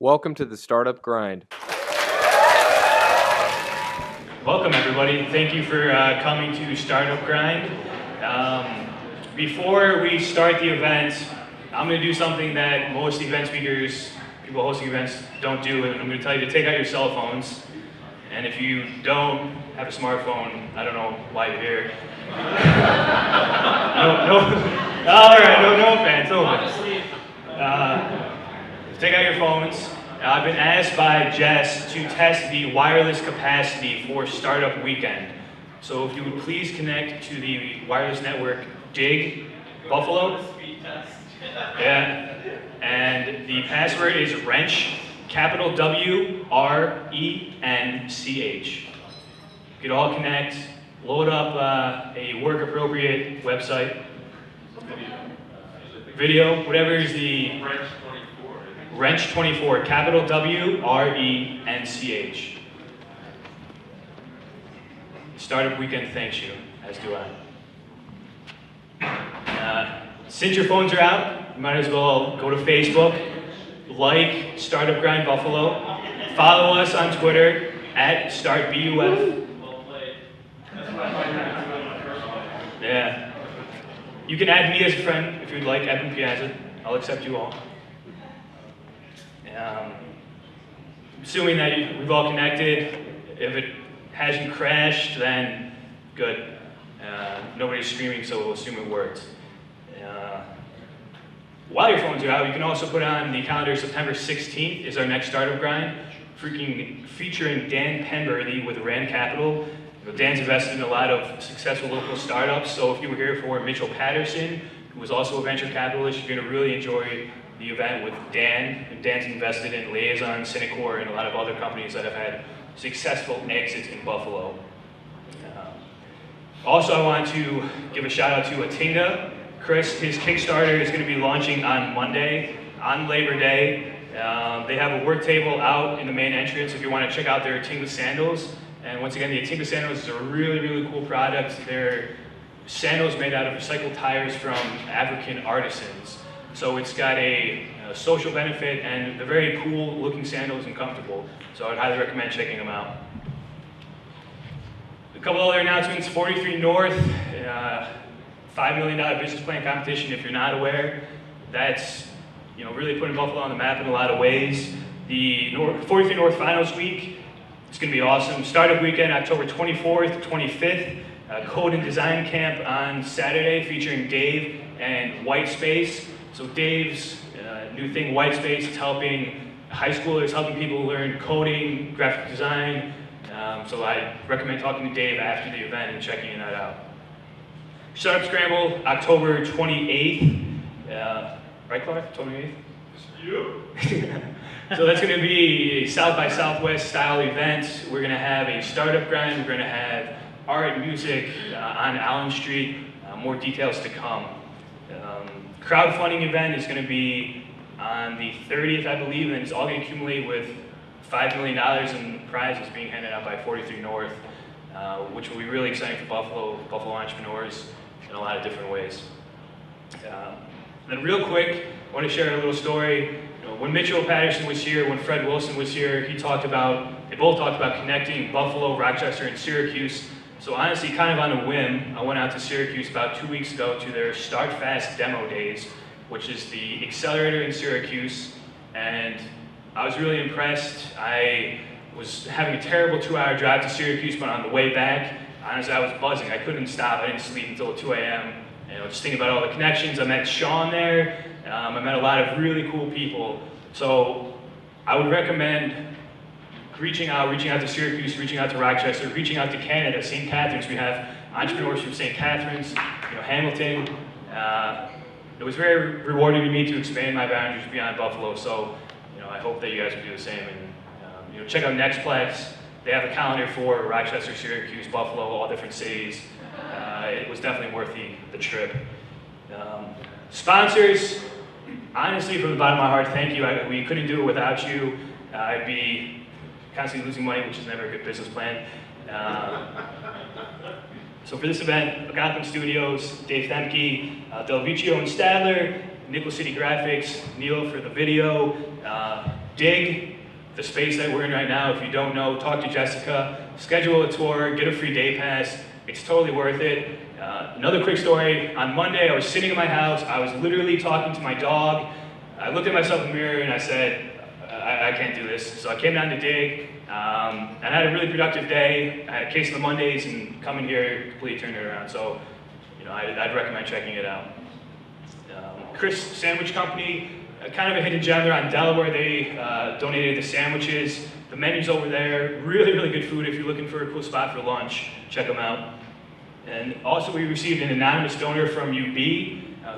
Welcome to the Startup Grind. Welcome, everybody. Thank you for coming to Startup Grind. Before we start the event, I'm going to do something that most event speakers, people hosting events, don't do, and I'm going to tell you to take out your cell phones. And if you don't have a smartphone, I don't know why you're here. No offense. Take out your phones. I've been asked by Jess to test the wireless capacity for Startup Weekend. So if you would please connect to the wireless network DIG Buffalo. Yeah. And the password is wrench, capital WRENCH. You could all connect, load up a work-appropriate website. Video, whatever is the... Wrench 24, capital WRENCH. Startup Weekend thanks you, as do I. Since your phones are out, you might as well go to Facebook, like Startup Grind Buffalo, follow us on Twitter @StartBUF. Yeah. You can add me as a friend if you'd like, Evan Piazza. I'll accept you all. Assuming that we've all connected, if it hasn't crashed, then good. Nobody's streaming, so we'll assume it worked. While your phones are out, you can also put on the calendar September 16th is our next Startup Grind, featuring Dan Penberthy with Rand Capital. Dan's invested in a lot of successful local startups, so if you were here for Mitchell Patterson, who was also a venture capitalist, you're going to really enjoy the event with Dan. And Dan's invested in Liaison, Cinecore, and a lot of other companies that have had successful exits in Buffalo. Also, I want to give a shout out to Atinga. Chris, his Kickstarter is going to be launching on Monday, on Labor Day. They have a work table out in the main entrance if you want to check out their Atinga sandals. And once again, the Atinga sandals is a really, really cool product. They're sandals made out of recycled tires from African artisans. So it's got a social benefit, and they're very cool looking sandals and comfortable. So I'd highly recommend checking them out. A couple other announcements. 43 North, $5 million business plan competition. If you're not aware, that's really putting Buffalo on the map in a lot of ways. The 43 North Finals Week, it's going to be awesome. Startup Weekend, October 24th, 25th. Code and Design Camp on Saturday, featuring Dave and Whitespace. So Dave's new thing, Whitespace, is helping high schoolers, helping people learn coding, graphic design. So I recommend talking to Dave after the event and checking that out. Startup Scramble, October 28th. Right, Clark? 28th? You? So that's going to be a South by Southwest style event. We're going to have a Startup Grind. We're going to have art and music on Allen Street. More details to come. Crowdfunding event is going to be on the 30th, I believe, and it's all going to accumulate with $5 million in prizes being handed out by 43 North, which will be really exciting for Buffalo entrepreneurs in a lot of different ways. Then real quick, I want to share a little story. When Mitchell Patterson was here, when Fred Wilson was here, they both talked about connecting Buffalo, Rochester, and Syracuse. So honestly, kind of on a whim, I went out to Syracuse about 2 weeks ago to their Start Fast demo days, which is the accelerator in Syracuse, and I was really impressed. I was having a terrible 2-hour drive to Syracuse, but on the way back, honestly, I was buzzing. I couldn't stop. I didn't sleep until 2 a.m. Just thinking about all the connections. I met Sean there. I met a lot of really cool people. So I would recommend reaching out to Syracuse, reaching out to Rochester, reaching out to Canada, St. Catharines. We have entrepreneurs from St. Catharines, Hamilton. It was very rewarding to me to expand my boundaries beyond Buffalo. So, I hope that you guys will do the same. And check out Nextplex. They have a calendar for Rochester, Syracuse, Buffalo, all different cities. It was definitely worth the trip. Sponsors, honestly, from the bottom of my heart, thank you. We couldn't do it without you. I'd be constantly losing money, which is never a good business plan. So for this event, Gotham Studios, Dave Themke, Del Vecchio and Stadler, Nickel City Graphics, Neil for the video, dig the space that we're in right now. If you don't know, talk to Jessica, schedule a tour, get a free day pass. It's totally worth it. Another quick story, on Monday I was sitting in my house, I was literally talking to my dog. I looked at myself in the mirror and I said, I can't do this. So I came down to dig, and I had a really productive day. I had a case of the Mondays, and coming here completely turned it around. So, I'd recommend checking it out. Chris Sandwich Company, kind of a hidden gem. They're on Delaware. They donated the sandwiches. The menu's over there. Really, really good food. If you're looking for a cool spot for lunch, check them out. And also, we received an anonymous donor from UB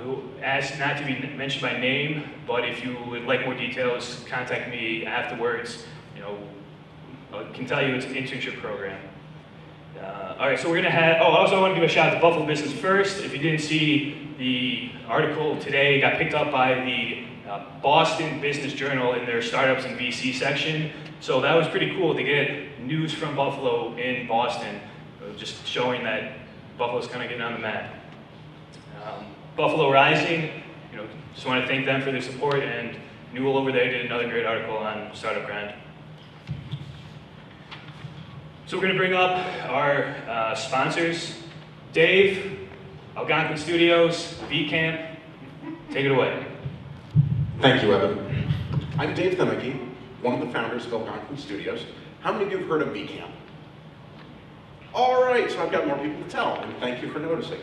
who asked not to be mentioned by name, but if you would like more details, contact me afterwards. I can tell you it's an internship program. All right, so we're gonna have, also I wanna give a shout out to Buffalo Business First. If you didn't see the article today, it got picked up by the Boston Business Journal in their startups and VC section. So that was pretty cool to get news from Buffalo in Boston, just showing that Buffalo's kind of getting on the map. Buffalo Rising, just want to thank them for their support, and Newell over there did another great article on Startup Grind. So we're going to bring up our sponsors. Dave, Algonquin Studios, VCamp, take it away. Thank you, Evan. I'm Dave Themeke, one of the founders of Algonquin Studios. How many of you have heard of VCamp? All right, so I've got more people to tell, and thank you for noticing.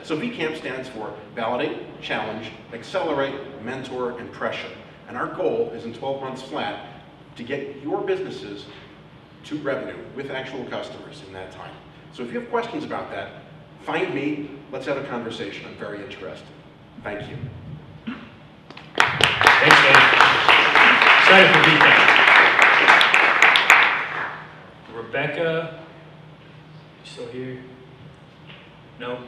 So VCamp stands for Validate, Challenge, Accelerate, Mentor, and Pressure. And our goal is in 12 months flat to get your businesses to revenue with actual customers in that time. So if you have questions about that, find me, let's have a conversation. I'm very interested. Thank you. Thanks, Dave. Excited for VCamp. Rebecca, you still here? No.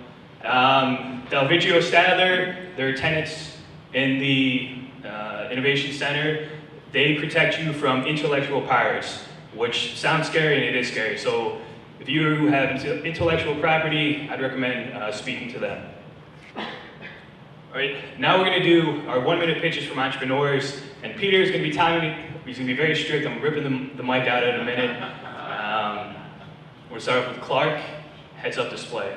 Delvigio Stadler, they're tenants in the Innovation Center. They protect you from intellectual pirates, which sounds scary, and it is scary. So if you have intellectual property, I'd recommend speaking to them. All right, now we're going to do our 1-minute pitches from entrepreneurs, and Peter is going to be timing it. He's going to be very strict. I'm ripping the mic out in a minute. We're going to start off with Clark, heads-up display.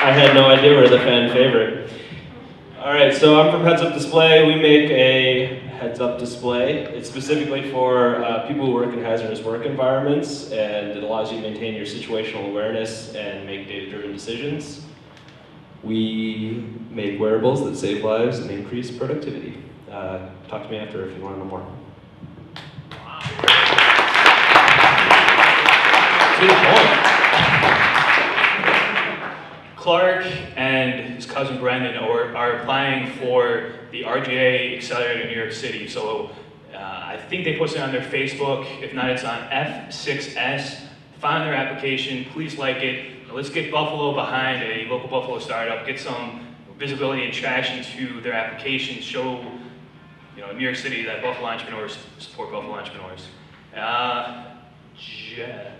I had no idea we were the fan favorite. All right, so I'm from Heads Up Display. We make a heads-up display. It's specifically for people who work in hazardous work environments, and it allows you to maintain your situational awareness and make data-driven decisions. We make wearables that save lives and increase productivity. Talk to me after if you want to know more. To the point. Clark and his cousin Brendan are applying for the RGA Accelerator in New York City. So I think they posted on their Facebook. If not, it's on F6S. Find their application. Please like it. Let's get Buffalo behind a local Buffalo startup. Get some visibility and traction to their application. Show New York City that Buffalo entrepreneurs support Buffalo entrepreneurs. Jeff.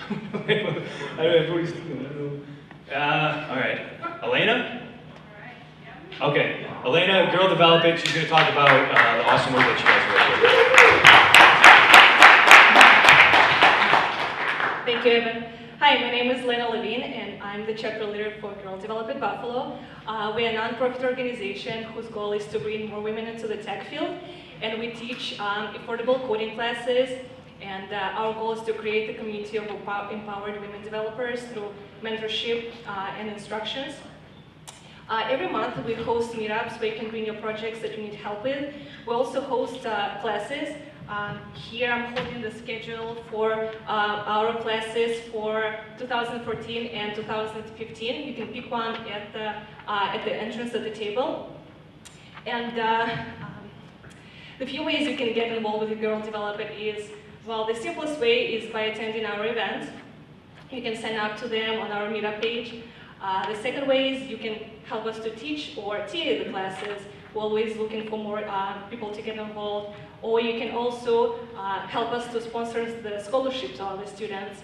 I don't know what he's thinking. All right. Elena? Okay. Elena, girl development. She's going to talk about the awesome work that she does. Thank you, Evan. Hi, my name is Lena Levine, and I'm the chapter leader for Girl Development Buffalo. We're a nonprofit organization whose goal is to bring more women into the tech field, and we teach affordable coding classes. And our goal is to create a community of empowered women developers through mentorship and instructions. Every month we host meetups where you can bring your projects that you need help with. We also host classes. Here I'm holding the schedule for our classes for 2014 and 2015. You can pick one at the entrance of the table. And the few ways you can get involved with the Girl Development is, well, the simplest way is by attending our events. You can sign up to them on our meetup page. The second way is you can help us to teach or TA the classes. We're always looking for more people to get involved. Or you can also help us to sponsor the scholarships of the students.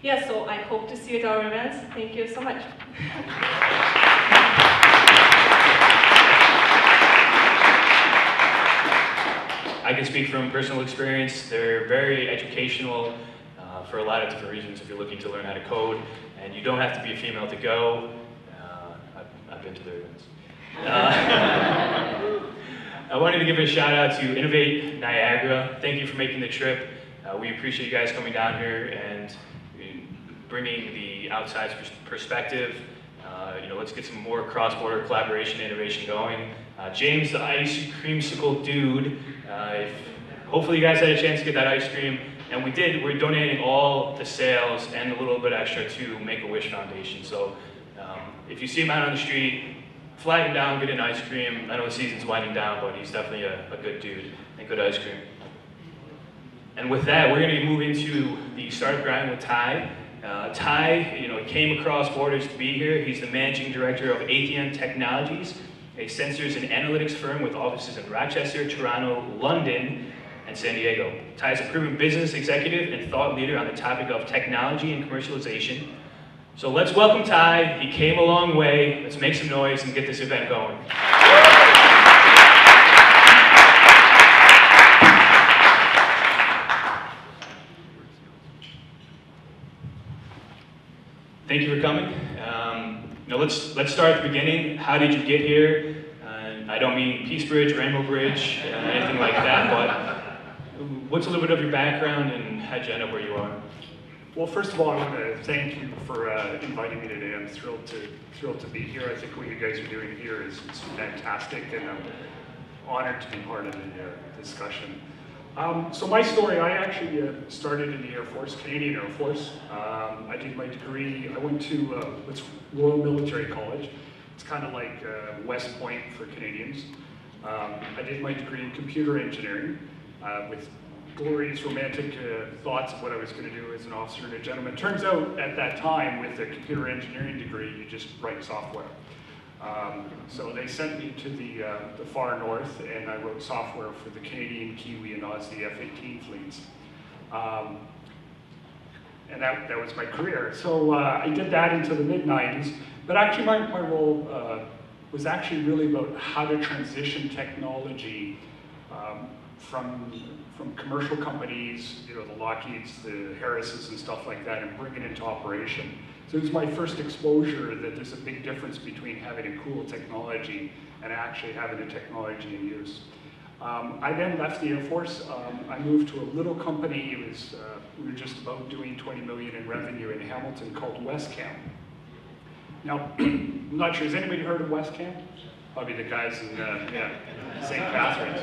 Yeah, so I hope to see you at our events. Thank you so much. I can speak from personal experience. They're very educational for a lot of different reasons if you're looking to learn how to code, and you don't have to be a female to go. I've been to their events. I wanted to give a shout out to Innovate Niagara. Thank you for making the trip. We appreciate you guys coming down here and bringing the outside perspective. Let's get some more cross-border collaboration and innovation going. James, the ice creamsicle dude, hopefully you guys had a chance to get that ice cream, and we did. We're donating all the sales and a little bit extra to Make-A-Wish Foundation. So if you see him out on the street, flag him down, get an ice cream. I know the season's winding down, but he's definitely a good dude and good ice cream. And with that, we're going to move into the startup grind with Ty. Ty, came across borders to be here. He's the managing director of Aethon Technologies, a sensors and analytics firm with offices in Rochester, Toronto, London, and San Diego. Ty is a proven business executive and thought leader on the topic of technology and commercialization. So let's welcome Ty. He came a long way. Let's make some noise and get this event going. Thank you for coming. Let's start at the beginning. How did you get here? I don't mean Peace Bridge, Rainbow Bridge, anything like that, but what's a little bit of your background and how'd you end up where you are? Well, first of all, I want to thank you for inviting me today. I'm thrilled to be here. I think what you guys are doing here is fantastic, and I'm honored to be part of the discussion. So my story, I actually started in the Air Force, Canadian Air Force. I did my degree, I went to Royal Military College. It's kind of like West Point for Canadians. I did my degree in computer engineering with glorious romantic thoughts of what I was going to do as an officer and a gentleman. Turns out at that time, with a computer engineering degree, you just write software. So they sent me to the far north, and I wrote software for the Canadian, Kiwi, and Aussie F-18 fleets. And that was my career. So I did that into the mid-90s, but actually my role was actually really about how to transition technology from commercial companies, the Lockheeds, the Harrises, and stuff like that, and bring it into operation. So it was my first exposure that there's a big difference between having a cool technology and actually having a technology in use. I then left the Air Force. I moved to a little company. It was, we were just about doing 20 million in revenue in Hamilton called Westcam. Now, I'm not sure, has anybody heard of Westcam? Probably the guys in St. Catharines.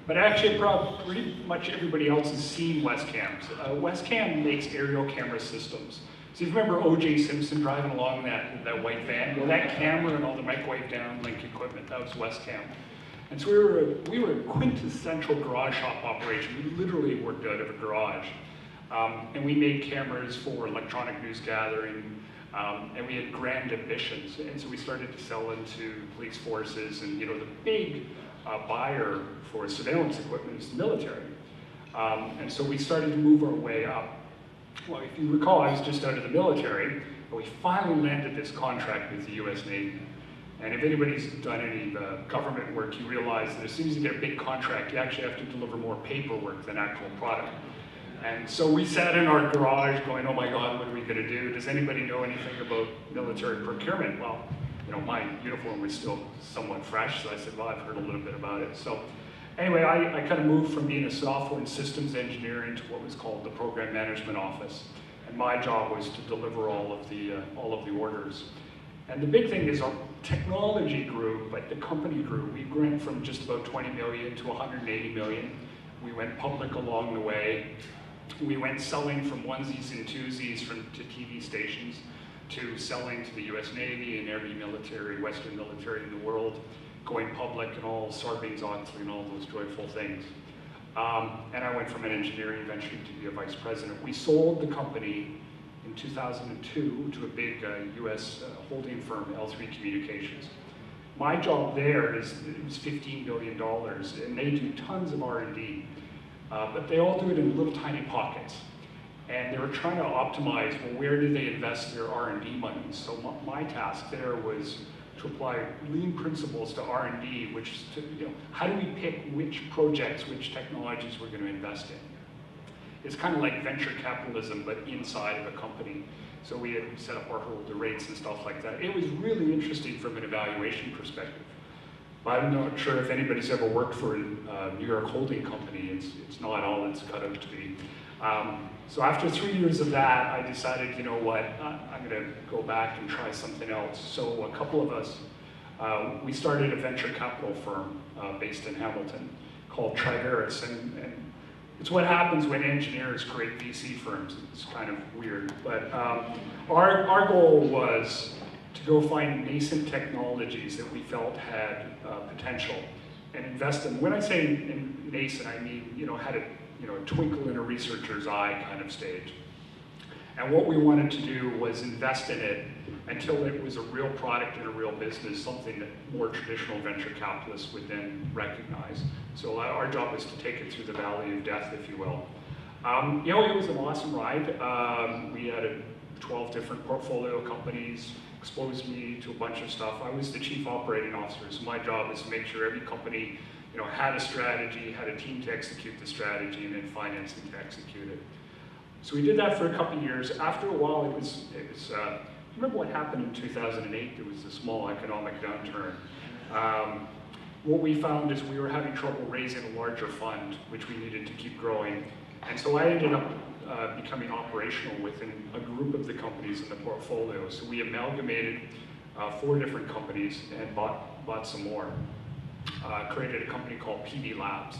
But actually, pretty much everybody else has seen Westcams. Westcam makes aerial camera systems. So you remember O.J. Simpson driving along that white van? Well, that camera and all the microwave downlink equipment, that was Westcam. And so we were a quintessential garage shop operation. We literally worked out of a garage. And we made cameras for electronic news gathering, and we had grand ambitions. And so we started to sell into police forces, and the big buyer for surveillance equipment is the military. And so we started to move our way up. Well, if you recall, I was just out of the military, but we finally landed this contract with the US Navy. And if anybody's done any government work, you realize that as soon as you get a big contract, you actually have to deliver more paperwork than actual product. And so we sat in our garage going, oh my God, what are we gonna do? Does anybody know anything about military procurement? Well, my uniform was still somewhat fresh, so I said, well, I've heard a little bit about it. So anyway, I kind of moved from being a software and systems engineer into what was called the program management office. And my job was to deliver all of the orders. And the big thing is our technology grew, but the company grew. We went from just about 20 million to 180 million. We went public along the way. We went selling from onesies and twosies to TV stations, to selling to the US Navy and every military, Western military in the world, going public and all Sarbanes-Oxley and all those joyful things. And I went from an engineering venture to be a vice president. We sold the company in 2002 to a big US holding firm, L3 Communications. My job there it was $15 billion, and they do tons of R&D. but they all do it in little tiny pockets. And they were trying to optimize, well, where do they invest their R&D money? So my task there was to apply lean principles to R&D, which is to, how do we pick which projects, which technologies we're going to invest in? It's kind of like venture capitalism, but inside of a company. So we had set up our hurdle rates and stuff like that. It was really interesting from an evaluation perspective. But I'm not sure if anybody's ever worked for a New York holding company. It's not all it's cut out to be. So after 3 years of that, I decided, you know what, I'm going to go back and try something else. So a couple of us, we started a venture capital firm based in Hamilton called Triveris, and it's what happens when engineers create VC firms. It's kind of weird, but our goal was to go find nascent technologies that we felt had potential and invest in. When I say in nascent, I mean, had a twinkle in a researcher's eye kind of stage. And what we wanted to do was invest in it until it was a real product and a real business, something that more traditional venture capitalists would then recognize. So our job was to take it through the valley of death, if you will. It was an awesome ride. We had 12 different portfolio companies, exposed me to a bunch of stuff. I was the chief operating officer, so my job is to make sure every company had a strategy, had a team to execute the strategy, and then financing to execute it. So we did that for a couple of years. After a while, it was remember what happened in 2008? There was a small economic downturn. What we found is we were having trouble raising a larger fund, which we needed to keep growing. And so I ended up becoming operational within a group of the companies in the portfolio. So we amalgamated 4 different companies and bought some more. Created a company called PD Labs.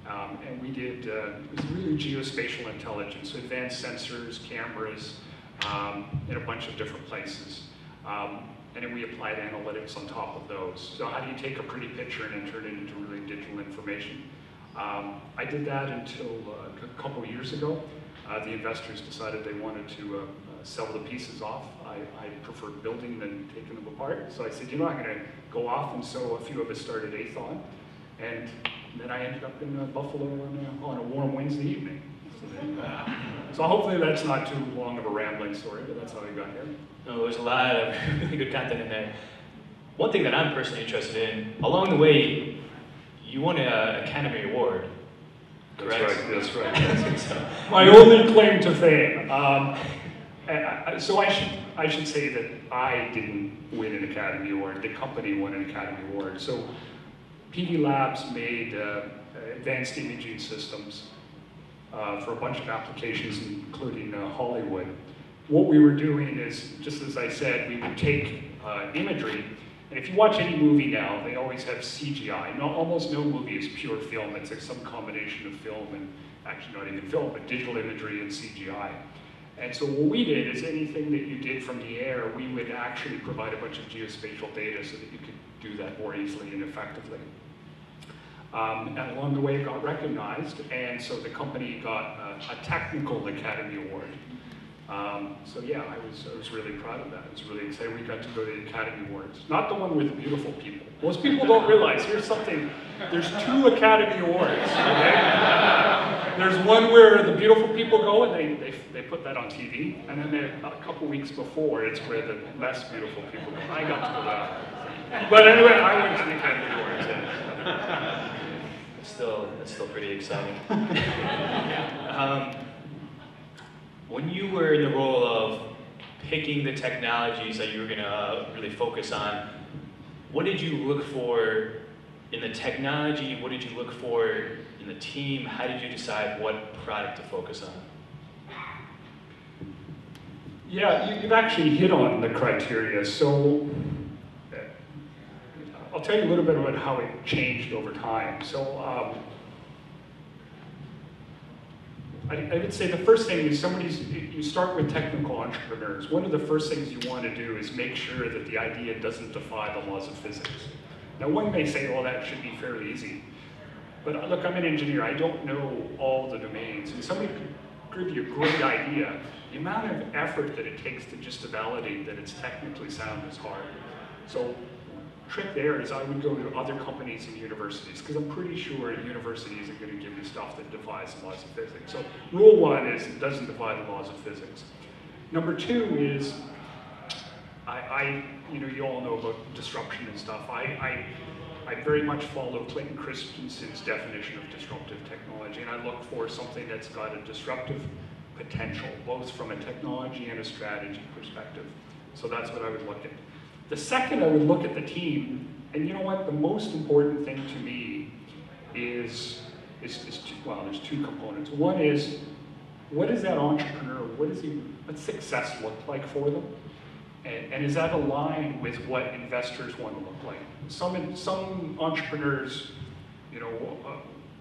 And we did, it was really geospatial intelligence, so advanced sensors, cameras, in a bunch of different places. And then we applied analytics on top of those. So how do you take a pretty picture and then turn it into really digital information? I did that until a couple of years ago. The investors decided they wanted to sell the pieces off. I preferred building than taking them apart. So I said, I'm going to go off, and so a few of us started Aethon. And then I ended up in Buffalo on a warm Wednesday evening. So hopefully that's not too long of a rambling story, but that's how we got here. No, there's a lot of really good content in there. One thing that I'm personally interested in, along the way, you won an Academy Award, correct? That's right. So, My only claim to fame. So I should say that I didn't win an Academy Award. The company won an Academy Award. So PD Labs made advanced imaging systems for a bunch of applications, including Hollywood. What we were doing is, just as I said, we would take imagery, and if you watch any movie now, they always have CGI. Almost no movie is pure film. It's like some combination of film and, actually not even film, but digital imagery and CGI. And so what we did is anything that you did from the air, we would actually provide a bunch of geospatial data so that you could do that more easily and effectively. And along the way it got recognized, and so the company got a technical Academy Award. So yeah, I was really proud of that. I was really excited we got to go to the Academy Awards. Not the one with the beautiful people. Most people don't realize, there's 2 Academy Awards, okay? There's one where the beautiful people go and they put that on TV, and then a couple weeks before, it's where the less beautiful people go. I got to go that. But anyway, I went to the Academy Awards. Yeah. That's still pretty exciting. When you were in the role of picking the technologies that you were going to really focus on, what did you look for in the technology? What did you look for in the team? How did you decide what product to focus on? Yeah, you've actually hit on the criteria. So I'll tell you a little bit about how it changed over time. So I would say the first thing is you start with technical entrepreneurs. One of the first things you want to do is make sure that the idea doesn't defy the laws of physics. Now one may say, well, that should be fairly easy. But look, I'm an engineer. I don't know all the domains. And somebody could give you a great idea. The amount of effort that it takes to just to validate that it's technically sound is hard. So trick there is I would go to other companies and universities, because I'm pretty sure universities are going to give you stuff that defies the laws of physics. So rule one is it doesn't defy the laws of physics. Number two is, you all know about disruption and stuff. I very much follow Clayton Christensen's definition of disruptive technology, and I look for something that's got a disruptive potential, both from a technology and a strategy perspective. So that's what I would look at. The second, I would look at the team, and you know what? The most important thing to me is there's two components. One is, what is that entrepreneur? What's success look like for them? And is that aligned with what investors want to look like? Some entrepreneurs,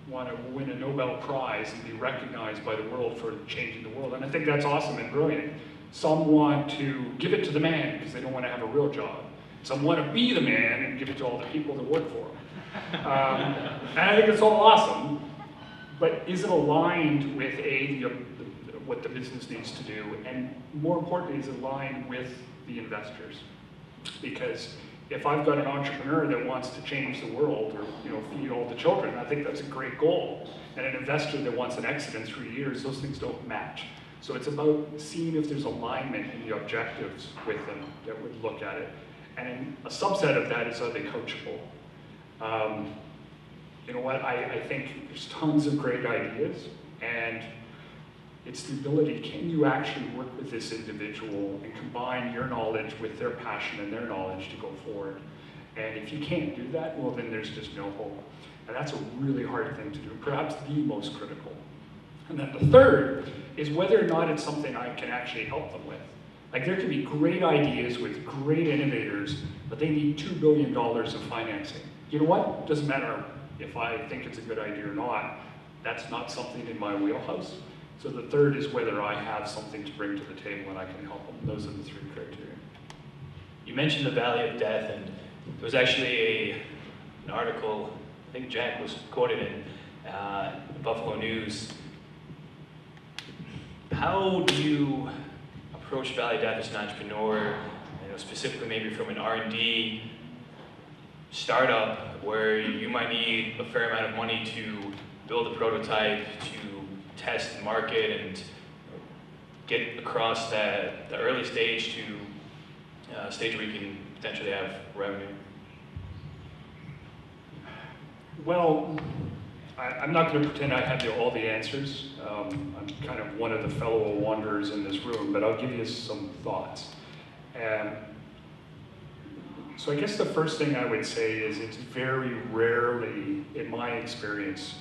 want to win a Nobel Prize and be recognized by the world for changing the world, and I think that's awesome and brilliant. Some want to give it to the man because they don't want to have a real job. Some want to be the man and give it to all the people that work for them. And I think it's all awesome, but is it aligned with what the business needs to do, and more importantly, is it aligned with the investors? Because if I've got an entrepreneur that wants to change the world or feed all the children, I think that's a great goal. And an investor that wants an exit in 3 years, those things don't match. So it's about seeing if there's alignment in the objectives with them that would look at it. And a subset of that is, are they coachable? You know what, I think there's tons of great ideas, and it's the ability, can you actually work with this individual and combine your knowledge with their passion and their knowledge to go forward? And if you can't do that, well, then there's just no hope. And that's a really hard thing to do, perhaps the most critical. And then the third is whether or not it's something I can actually help them with. Like, there can be great ideas with great innovators, but they need $2 billion of financing. You know what? Doesn't matter if I think it's a good idea or not. That's not something in my wheelhouse. So the third is whether I have something to bring to the table and I can help them. Those are the three criteria. You mentioned the Valley of Death, and there was actually an article, I think Jack was quoted in Buffalo News. How do you approach Valley of Death as an entrepreneur, specifically maybe from an R&D startup where you might need a fair amount of money to build a prototype, to test and market and get across the early stage to a stage where you can potentially have revenue? Well, I'm not going to pretend I have all the answers. I'm kind of one of the fellow wanderers in this room, but I'll give you some thoughts. So I guess the first thing I would say is it's very rarely, in my experience,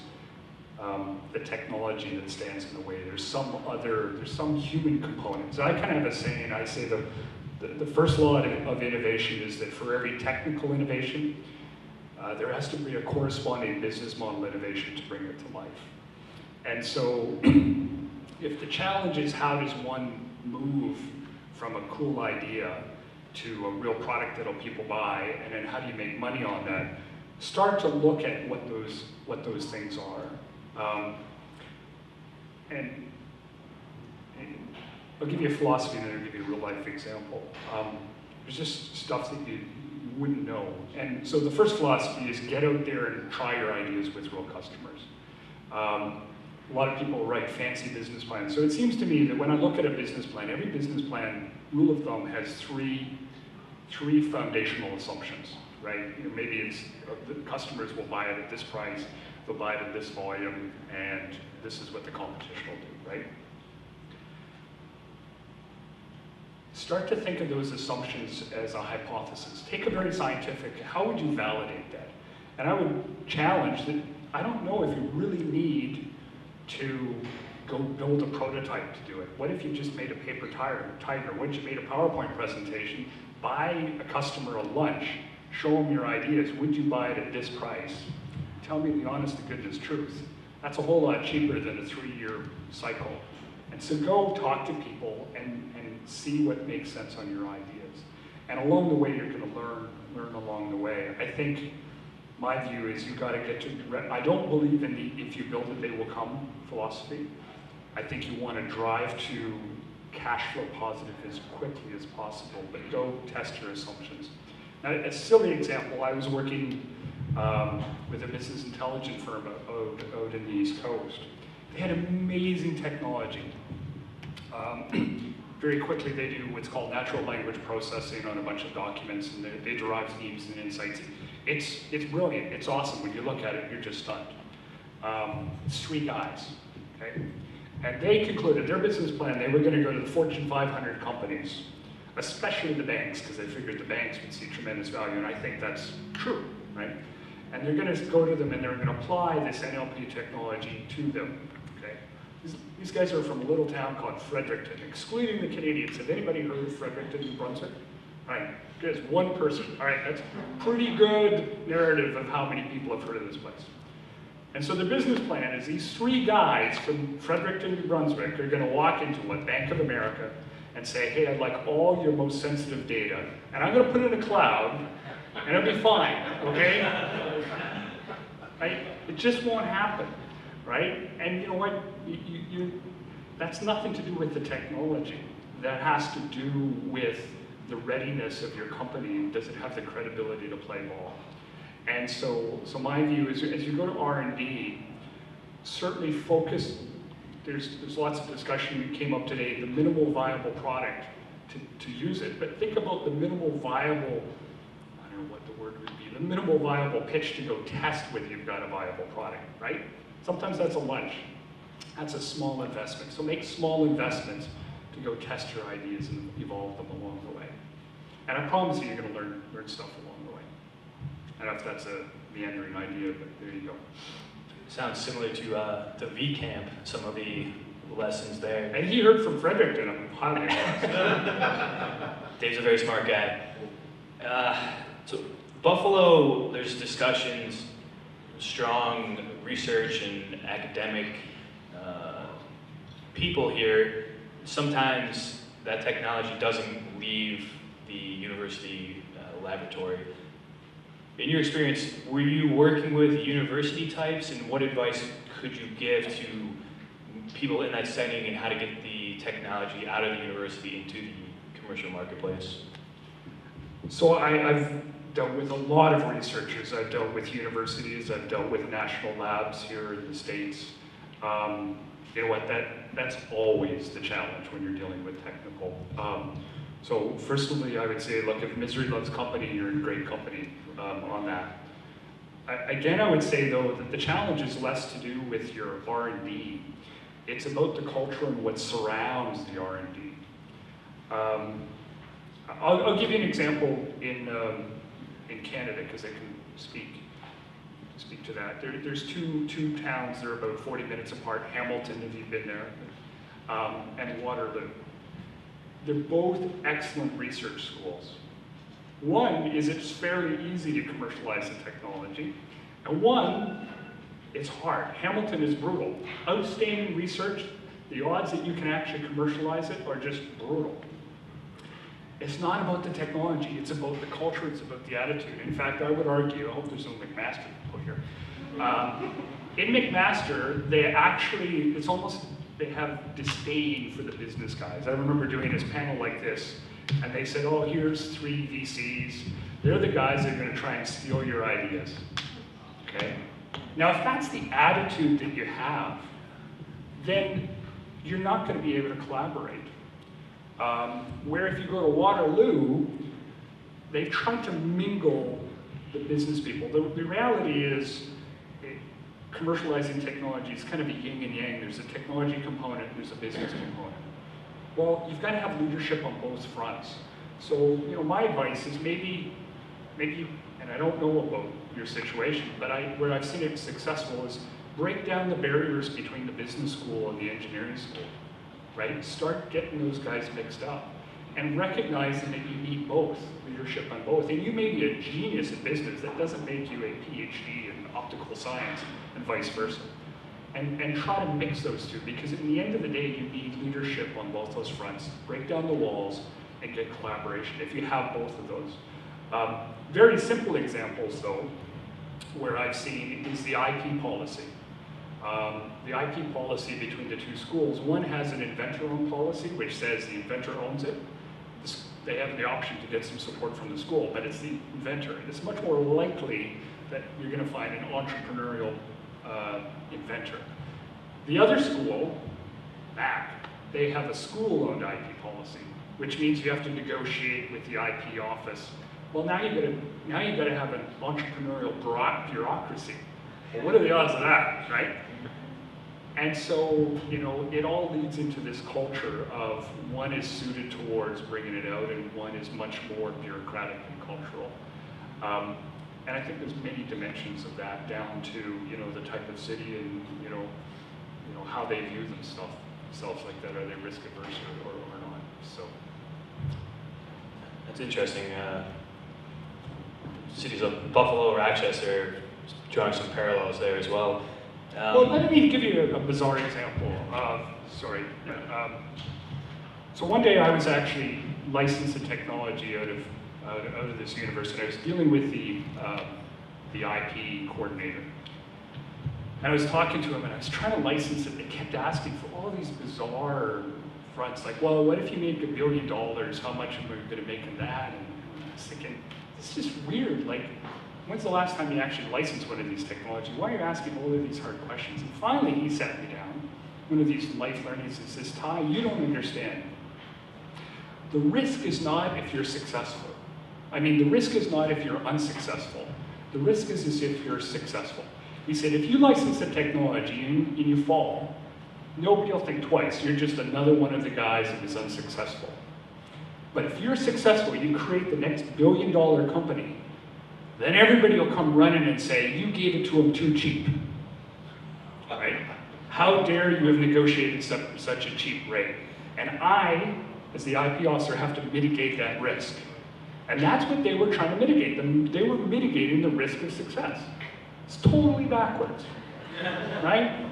the technology that stands in the way. There's some human components. I kind of have a saying, I say the first law of innovation is that for every technical innovation, there has to be a corresponding business model innovation to bring it to life. And so if the challenge is how does one move from a cool idea to a real product that'll people buy, and then how do you make money on that, start to look at what those things are. And I'll give you a philosophy and then I'll give you a real life example. There's just stuff that you wouldn't know. And so the first philosophy is get out there and try your ideas with real customers. A lot of people write fancy business plans. So it seems to me that when I look at a business plan, every business plan, rule of thumb, has three foundational assumptions, right? Maybe it's the customers will buy it at this price, they'll buy it at this volume, and this is what the competition will do, right? Start to think of those assumptions as a hypothesis. Take a very scientific, how would you validate that? And I would challenge that I don't know if you really need to go build a prototype to do it. What if you just made a paper tiger? What if you made a PowerPoint presentation, buy a customer a lunch, show them your ideas, would you buy it at this price? Tell me the honest to goodness truth. That's a whole lot cheaper than a 3-year cycle. And so go talk to people and see what makes sense on your ideas. And along the way, you're going to learn along the way. I think my view is you got to get to, I don't believe in the if you build it, they will come philosophy. I think you want to drive to cash flow positive as quickly as possible, but go test your assumptions. Now, a silly example, I was working with a business intelligence firm out in the East Coast. They had amazing technology. Very quickly, they do what's called natural language processing on a bunch of documents, and they derive themes and insights. It's brilliant. It's awesome. When you look at it, you're just stunned. It's 3 guys, okay? And they concluded their business plan, they were going to go to the Fortune 500 companies, especially the banks, because they figured the banks would see tremendous value, and I think that's true, right? And they're going to go to them and they're going to apply this NLP technology to them, okay? These guys are from a little town called Fredericton, excluding the Canadians. Have anybody heard of Fredericton, New Brunswick? All right, there's 1 person. All right, that's a pretty good narrative of how many people have heard of this place. And so the business plan is these 3 guys from Fredericton, New Brunswick are going to walk into what, Bank of America, and say, hey, I'd like all your most sensitive data, and I'm going to put it in a cloud, and it'll be fine, okay? Right? It just won't happen, right? And you know what? That's nothing to do with the technology. That has to do with the readiness of your company. Does it have the credibility to play ball? And so my view is, as you go to R&D, certainly focus. There's lots of discussion that came up today, the minimal viable product to use it. But think about the minimal viable, I don't know what the word would be, the minimal viable pitch to go test whether you've got a viable product, right? Sometimes that's a lunch. That's a small investment. So make small investments to go test your ideas and evolve them along the way. And I promise you, you're going to learn stuff along the way. I don't know if that's a meandering idea, but there you go. Sounds similar to V Camp, some of the lessons there. And he heard from Fredericton, I'm highly impressed. Dave's a very smart guy. So Buffalo, there's discussions, strong research and academic people here. Sometimes that technology doesn't leave the university laboratory. In your experience, were you working with university types, and what advice could you give to people in that setting and how to get the technology out of the university into the commercial marketplace? So I've dealt with a lot of researchers. I've dealt with universities. I've dealt with national labs here in the States. You know what, that's always the challenge when you're dealing with technical. So firstly, I would say, look, if misery loves company, you're in great company on that. Again, I would say, though, that the challenge is less to do with your R&D. It's about the culture and what surrounds the R&D. I'll give you an example in Canada, because I can speak to that. There's two towns that are about 40 minutes apart, Hamilton, if you've been there, and Waterloo. They're both excellent research schools. One is it's fairly easy to commercialize the technology, and one, it's hard. Hamilton is brutal. Outstanding research, the odds that you can actually commercialize it are just brutal. It's not about the technology, it's about the culture, it's about the attitude. In fact, I would argue, I hope there's no McMaster people here. In McMaster, they actually, it's almost, they have disdain for the business guys. I remember doing this panel like this, and they said, oh, here's 3 VCs. They're the guys that are gonna try and steal your ideas, okay? Now, if that's the attitude that you have, then you're not gonna be able to collaborate. Where if you go to Waterloo, they've tried to mingle the business people. The reality is, commercializing technology is kind of a yin and yang. There's a technology component, there's a business component. Well, you've got to have leadership on both fronts. So, you know, my advice is maybe, and I don't know about your situation, but where I've seen it successful is break down the barriers between the business school and the engineering school, right? Start getting those guys mixed up and recognizing that you need both, leadership on both. And you may be a genius in business, that doesn't make you a PhD in optical science and vice versa. And try to mix those two, because in the end of the day, you need leadership on both those fronts. Break down the walls and get collaboration if you have both of those. Very simple examples, though, where I've seen is the IP policy. The IP policy between the two schools, one has an inventor-owned policy, which says the inventor owns it. they have the option to get some support from the school, but it's the inventor. And it's much more likely that you're going to find an entrepreneurial inventor. The other school, MAC, they have a school-owned IP policy, which means you have to negotiate with the IP office. Well, now you've got to have an entrepreneurial bureaucracy. Well, what are the odds of that, right? And so, you know, it all leads into this culture of one is suited towards bringing it out and one is much more bureaucratic and cultural. And I think there's many dimensions of that down to, you know, the type of city and, you know, how they view themselves like that. Are they risk averse or not? So. That's interesting. Cities of Buffalo or Rochester, drawing some parallels there as well. Well, let me give you a bizarre example. So one day I was actually licensed in technology out of this university. I was dealing with the IP coordinator. And I was talking to him and I was trying to license it. They kept asking for all these bizarre fronts, like, well, what if you make $1 billion? How much am I going to make in that? And I was thinking, it's just weird. Like, when's the last time you actually licensed one of these technologies? Why are you asking all of these hard questions? And finally, he sat me down, one of these life learnings, and says, Ty, you don't understand. The risk is not if you're successful. I mean, the risk is not if you're unsuccessful. The risk is as if you're successful. He said, if you license a technology and you fall, nobody will think twice. You're just another one of the guys that was unsuccessful. But if you're successful, you create the next $1 billion company, then everybody will come running and say, you gave it to them too cheap. Right? How dare you have negotiated such a cheap rate? And I, as the IP officer, have to mitigate that risk. And that's what they were trying to mitigate. They were mitigating the risk of success. It's totally backwards, right?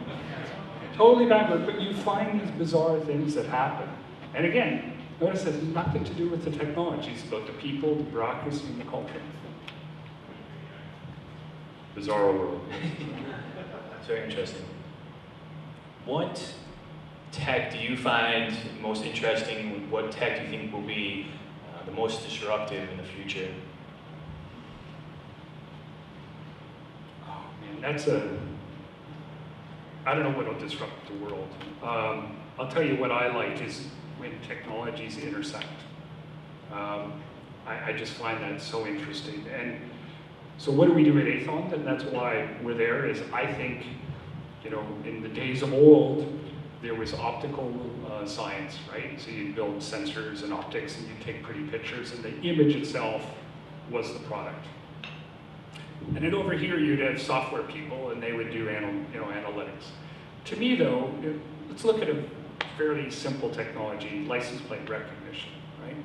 Totally backwards, but you find these bizarre things that happen. And again, notice it has nothing to do with the technology. It's about the people, the bureaucracy, and the culture. Bizarre world. That's very interesting. What tech do you find most interesting? What tech do you think will be the most disruptive in the future? Oh man, I don't know what will disrupt the world. I'll tell you what I like is when technologies intersect. I just find that so interesting. And so what do we do at Aethon? And that's why we're there, is I think, you know, in the days of old, there was optical science, right? So you'd build sensors and optics and you'd take pretty pictures and the image itself was the product. And then over here you'd have software people and they would do analytics. To me though, let's look at a fairly simple technology, license plate recognition, right?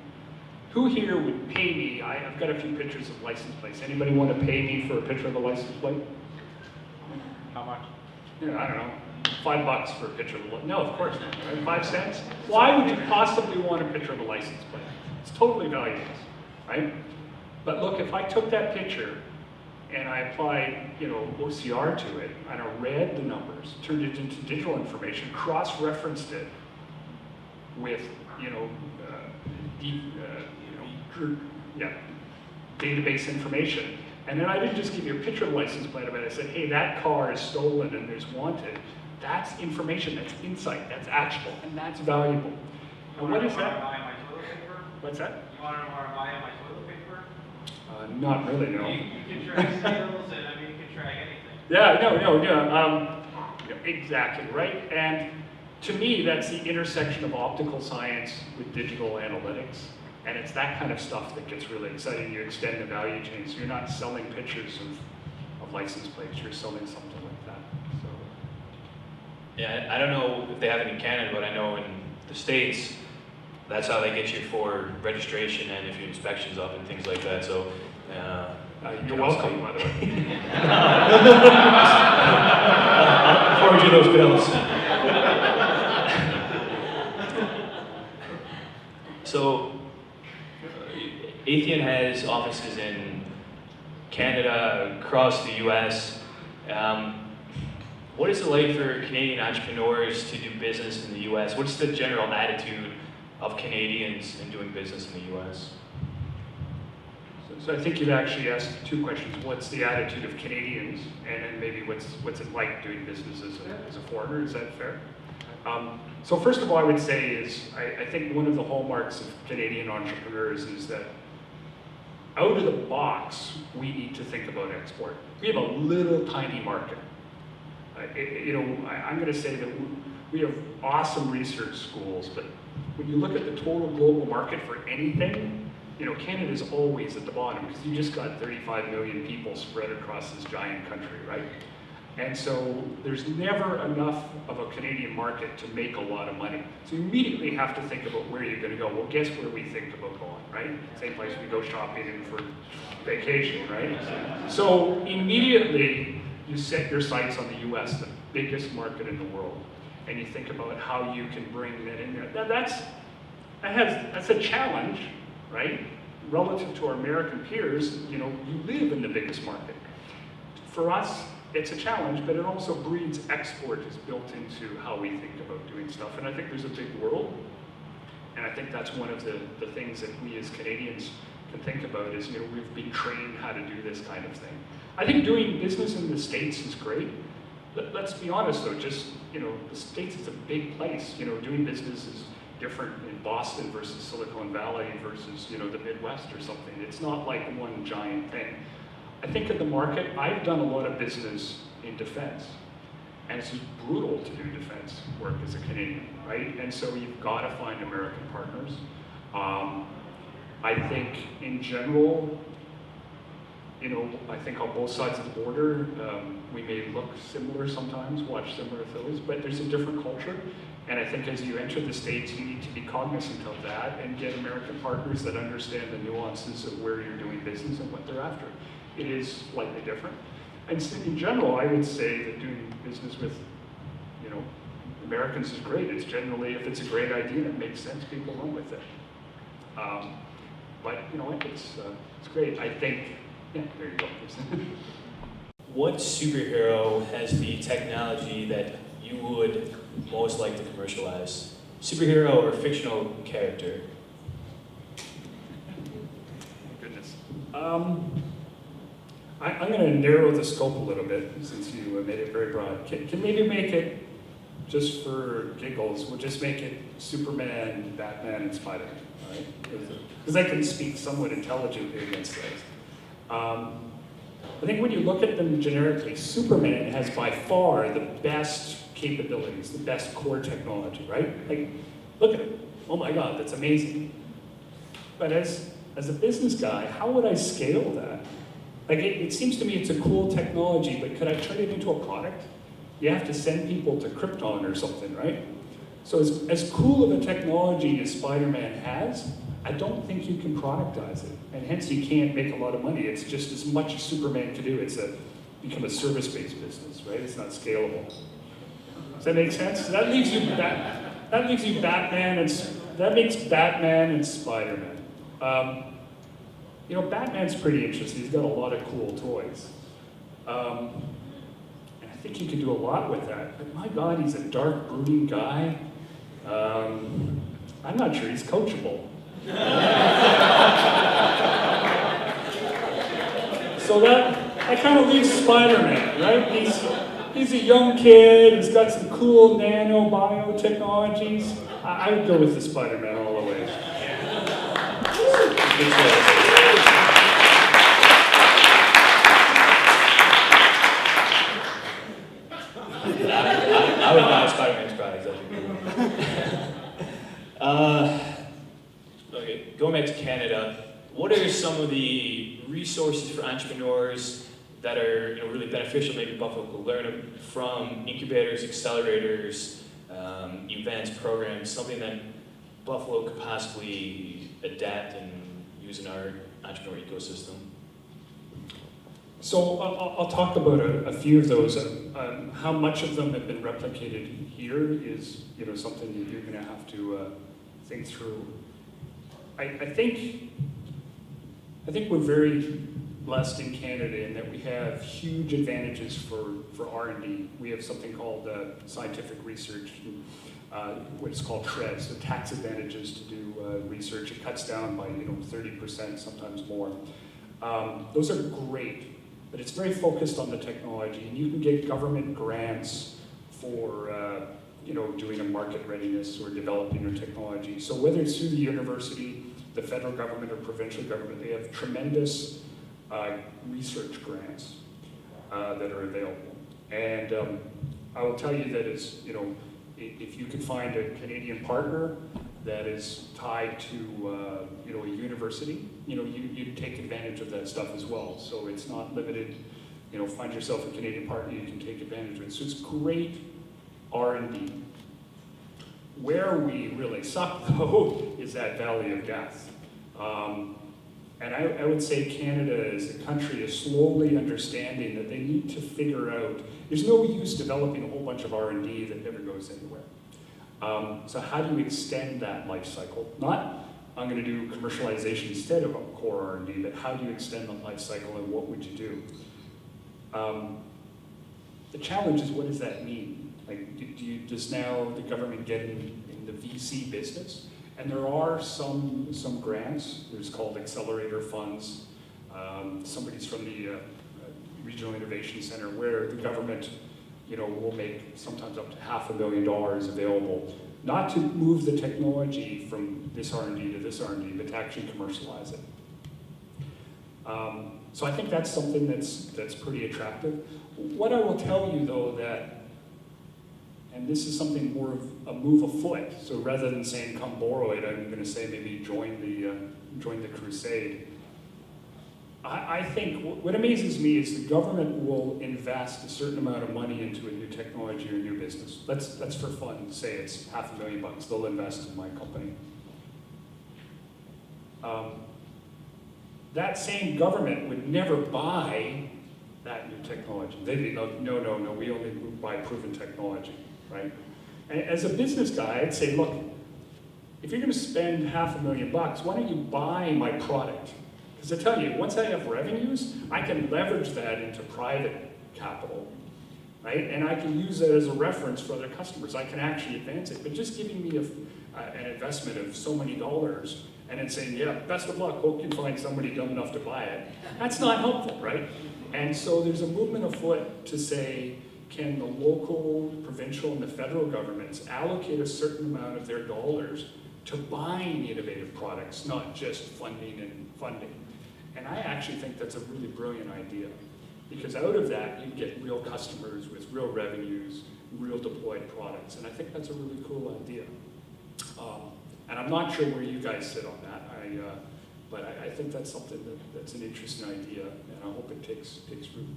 Who here would pay me? I've got a few pictures of license plates. Anybody want to pay me for a picture of a license plate? How much? Yeah, I don't know. $5 for a picture of a, no, of course not, right? 5 cents? Why would you possibly want a picture of a license plate? It's totally valueless, right? But look, if I took that picture and I applied, you know, OCR to it, and I read the numbers, turned it into digital information, cross-referenced it with, database information, and then I didn't just give you a picture of the license plate of it, I said, hey, that car is stolen and there's wanted. That's information, that's insight, that's actionable, and that's valuable. And what is that? What's that? You want to know where I buy my toilet paper? Not really, no. You can track sales, and I mean, you can track anything. Yeah, exactly, right? And to me, that's the intersection of optical science with digital analytics. And it's that kind of stuff that gets really exciting. You extend the value chain, so you're not selling pictures of license plates, you're selling something like that. So. Yeah, I don't know if they have it in Canada, but I know in the States, that's how they get you for registration and if your inspection's up and things like that. So you're welcome, by the way. I'll forward you those bills. So, Aethon has offices in Canada, across the US. What is it like for Canadian entrepreneurs to do business in the US? What's the general attitude of Canadians in doing business in the US. So I think you've actually asked two questions. What's the attitude of Canadians, and then maybe what's it like doing business as a foreigner? Is that fair? So first of all, I would say is I think one of the hallmarks of Canadian entrepreneurs is that out of the box, we need to think about export. We have a little tiny market. I'm going to say that we have awesome research schools, but when you look at the total global market for anything, Canada's always at the bottom because you just got 35 million people spread across this giant country, right? And so there's never enough of a Canadian market to make a lot of money. So you immediately have to think about where you're going to go. Well, guess where we think about going, right? Same place we go shopping and for vacation, right? So immediately you set your sights on the US, the biggest market in the world, and you think about how you can bring that in there. That's a challenge, right? Relative to our American peers, you live in the biggest market. For us, it's a challenge, but it also breeds export is built into how we think about doing stuff. And I think there's a big world. And I think that's one of the things that we as Canadians can think about is, we've been trained how to do this kind of thing. I think doing business in the States is great. Let's be honest though, just, the States is a big place. Doing business is different in Boston versus Silicon Valley versus, the Midwest or something. It's not like one giant thing. I think in the market, I've done a lot of business in defense, and it's just brutal to do defense work as a Canadian, right? And so you've got to find American partners. I think in general, I think on both sides of the border, we may look similar sometimes, watch similar films, but there's a different culture. And I think as you enter the States, you need to be cognizant of that and get American partners that understand the nuances of where you're doing business and what they're after. It is slightly different. And so in general, I would say that doing business with, Americans is great. It's generally, if it's a great idea and it makes sense, people run with it. But it's great. I think, there you go. What superhero has the technology that you would most like to commercialize? Superhero or fictional character? Goodness. I'm going to narrow the scope a little bit since you made it very broad. Can maybe make it, just for giggles, we'll just make it Superman, Batman, and Spider-Man, all right? Because I can speak somewhat intelligently against those. I think when you look at them generically, Superman has by far the best capabilities, the best core technology, right? Like, look at it. Oh my God, that's amazing. But as a business guy, how would I scale that? Like, it seems to me it's a cool technology, but could I turn it into a product? You have to send people to Krypton or something, right? So as cool of a technology as Spider-Man has, I don't think you can productize it. And hence you can't make a lot of money. It's just as much as Superman can do. It's become a service-based business, right? It's not scalable. Does that make sense? So that leaves you Batman, and that makes Batman and Spider-Man. Batman's pretty interesting. He's got a lot of cool toys. And I think you could do a lot with that. But my God, he's a dark, brooding guy. I'm not sure he's coachable. So that kind of leaves Spider-Man, right? He's a young kid. He's got some cool nano biotechnologies. I would go with the Spider-Man all the way. I would buy Spider-Man's products. Okay, going back to Canada, what are some of the resources for entrepreneurs that are really beneficial? Maybe Buffalo could learn from incubators, accelerators, events, programs, something that Buffalo could possibly adapt and use in our entrepreneur ecosystem. So I'll talk about a few of those. How much of them have been replicated here is something that you're going to have to think through. I think we're very blessed in Canada in that we have huge advantages for R&D. We have something called scientific research. what's called TREDS, the tax advantages to do research. It cuts down by 30%, sometimes more. Those are great, but it's very focused on the technology, and you can get government grants for doing a market readiness or developing your technology. So whether it's through the university, the federal government, or provincial government, they have tremendous research grants that are available. And I will tell you that if you could find a Canadian partner that is tied to a university, you take advantage of that stuff as well. So it's not limited. Find yourself a Canadian partner you can take advantage of it. So it's great R&D. Where we really suck, though, is that valley of death. And I would say Canada as a country is slowly understanding that they need to figure out, there's no use developing a whole bunch of R&D that never goes anywhere. So how do you extend that life cycle? Not, I'm going to do commercialization instead of a core R&D, but how do you extend the life cycle and what would you do? The challenge is, what does that mean? Like, does now the government get in the VC business? And there are some grants. There's called accelerator funds. Somebody's from the Regional Innovation Center, where the government, will make sometimes up to $500,000 available, not to move the technology from this R&D to this R&D, but to actually commercialize it. So I think that's something that's pretty attractive. What I will tell you, though, and this is something more of a move afoot. So rather than saying come borrow it, I'm going to say maybe join the crusade. I think what amazes me is the government will invest a certain amount of money into a new technology or a new business. Let's for fun say it's $500,000. They'll invest in my company. That same government would never buy that new technology. They'd be like, no, we only buy proven technology. Right? And as a business guy, I'd say, look, if you're going to spend $500,000, why don't you buy my product? Because I tell you, once I have revenues, I can leverage that into private capital, right? And I can use that as a reference for other customers. I can actually advance it. But just giving me an investment of so many dollars and then saying, yeah, best of luck, hope you find somebody dumb enough to buy it, that's not helpful, right? And so there's a movement afoot to say, can the local, provincial, and the federal governments allocate a certain amount of their dollars to buying innovative products, not just funding and funding? And I actually think that's a really brilliant idea, because out of that, you get real customers with real revenues, real deployed products, and I think that's a really cool idea. And I'm not sure where you guys sit on that, but I think that's something that's an interesting idea, and I hope it takes root.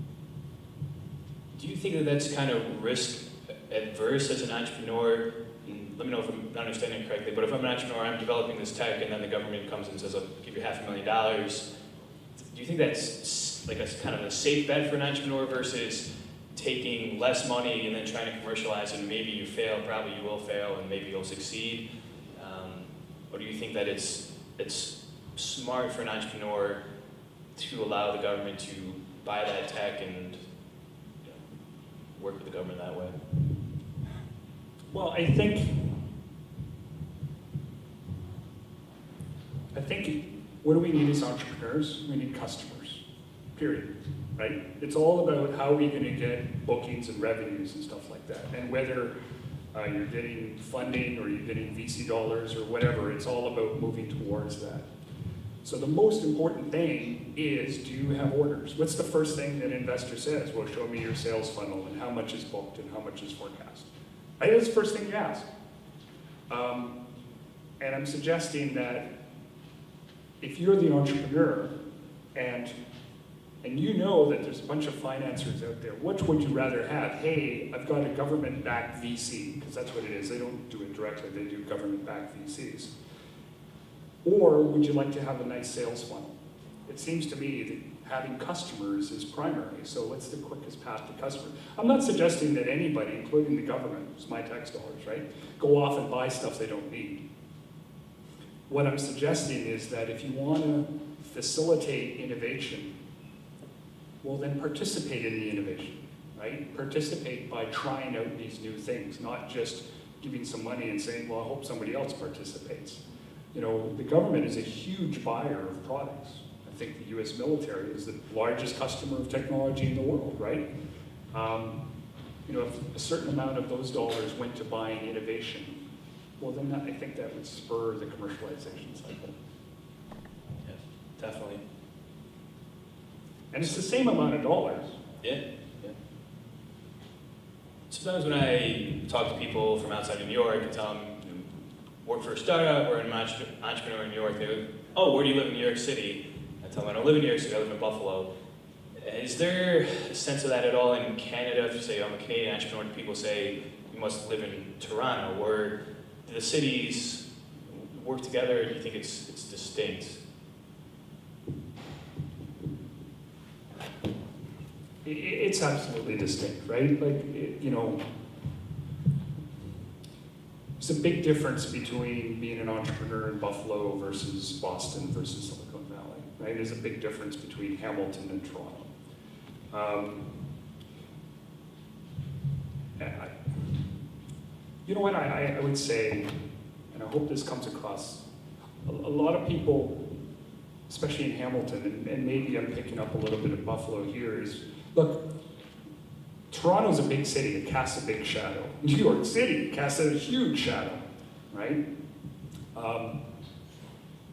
Do you think that that's kind of risk adverse as an entrepreneur? And let me know if I'm not understanding it correctly, but if I'm an entrepreneur, I'm developing this tech, and then the government comes and says, I'll give you $500,000. Do you think that's like a kind of a safe bet for an entrepreneur versus taking less money and then trying to commercialize it, and maybe you fail, probably you will fail, and maybe you'll succeed? Or do you think that it's smart for an entrepreneur to allow the government to buy that tech and work with the government that way? Well, I think what do we need as entrepreneurs? We need customers, period, right? It's all about how are we going to get bookings and revenues and stuff like that. And whether you're getting funding or you're getting VC dollars or whatever, it's all about moving towards that. So the most important thing is, do you have orders? What's the first thing that an investor says? Well, show me your sales funnel and how much is booked and how much is forecast. Right? That's the first thing you ask. And I'm suggesting that if you're the entrepreneur and you know that there's a bunch of financiers out there, which would you rather have? Hey, I've got a government-backed VC, because that's what it is. They don't do it directly, they do government-backed VCs. Or would you like to have a nice sales funnel? It seems to me that having customers is primary, so what's the quickest path to customers? I'm not suggesting that anybody, including the government, it's my tax dollars, right, go off and buy stuff they don't need. What I'm suggesting is that if you want to facilitate innovation, well then participate in the innovation, right? Participate by trying out these new things, not just giving some money and saying, well, I hope somebody else participates. You know, the government is a huge buyer of products. I think the US military is the largest customer of technology in the world, right? You know, if a certain amount of those dollars went to buying innovation, well then I think that would spur the commercialization cycle. Yeah, definitely. And it's the same amount of dollars. Yeah. Sometimes when I talk to people from outside of New York and tell them, you know, work for a startup or an entrepreneur in New York, they go, oh, where do you live in New York City? I tell them I don't live in New York City, I live in Buffalo. Is there a sense of that at all in Canada? If you say I'm a Canadian entrepreneur, do people say you must live in Toronto? Or do the cities work together, or do you think it's distinct? It's absolutely distinct, right? Like, you know, there's a big difference between being an entrepreneur in Buffalo versus Boston versus Silicon Valley, right? There's a big difference between Hamilton and Toronto. You know what I would say, and I hope this comes across, a lot of people, especially in Hamilton, and maybe I'm picking up a little bit of Buffalo here, is, look, Toronto's a big city, it casts a big shadow. New York City casts a huge shadow, right?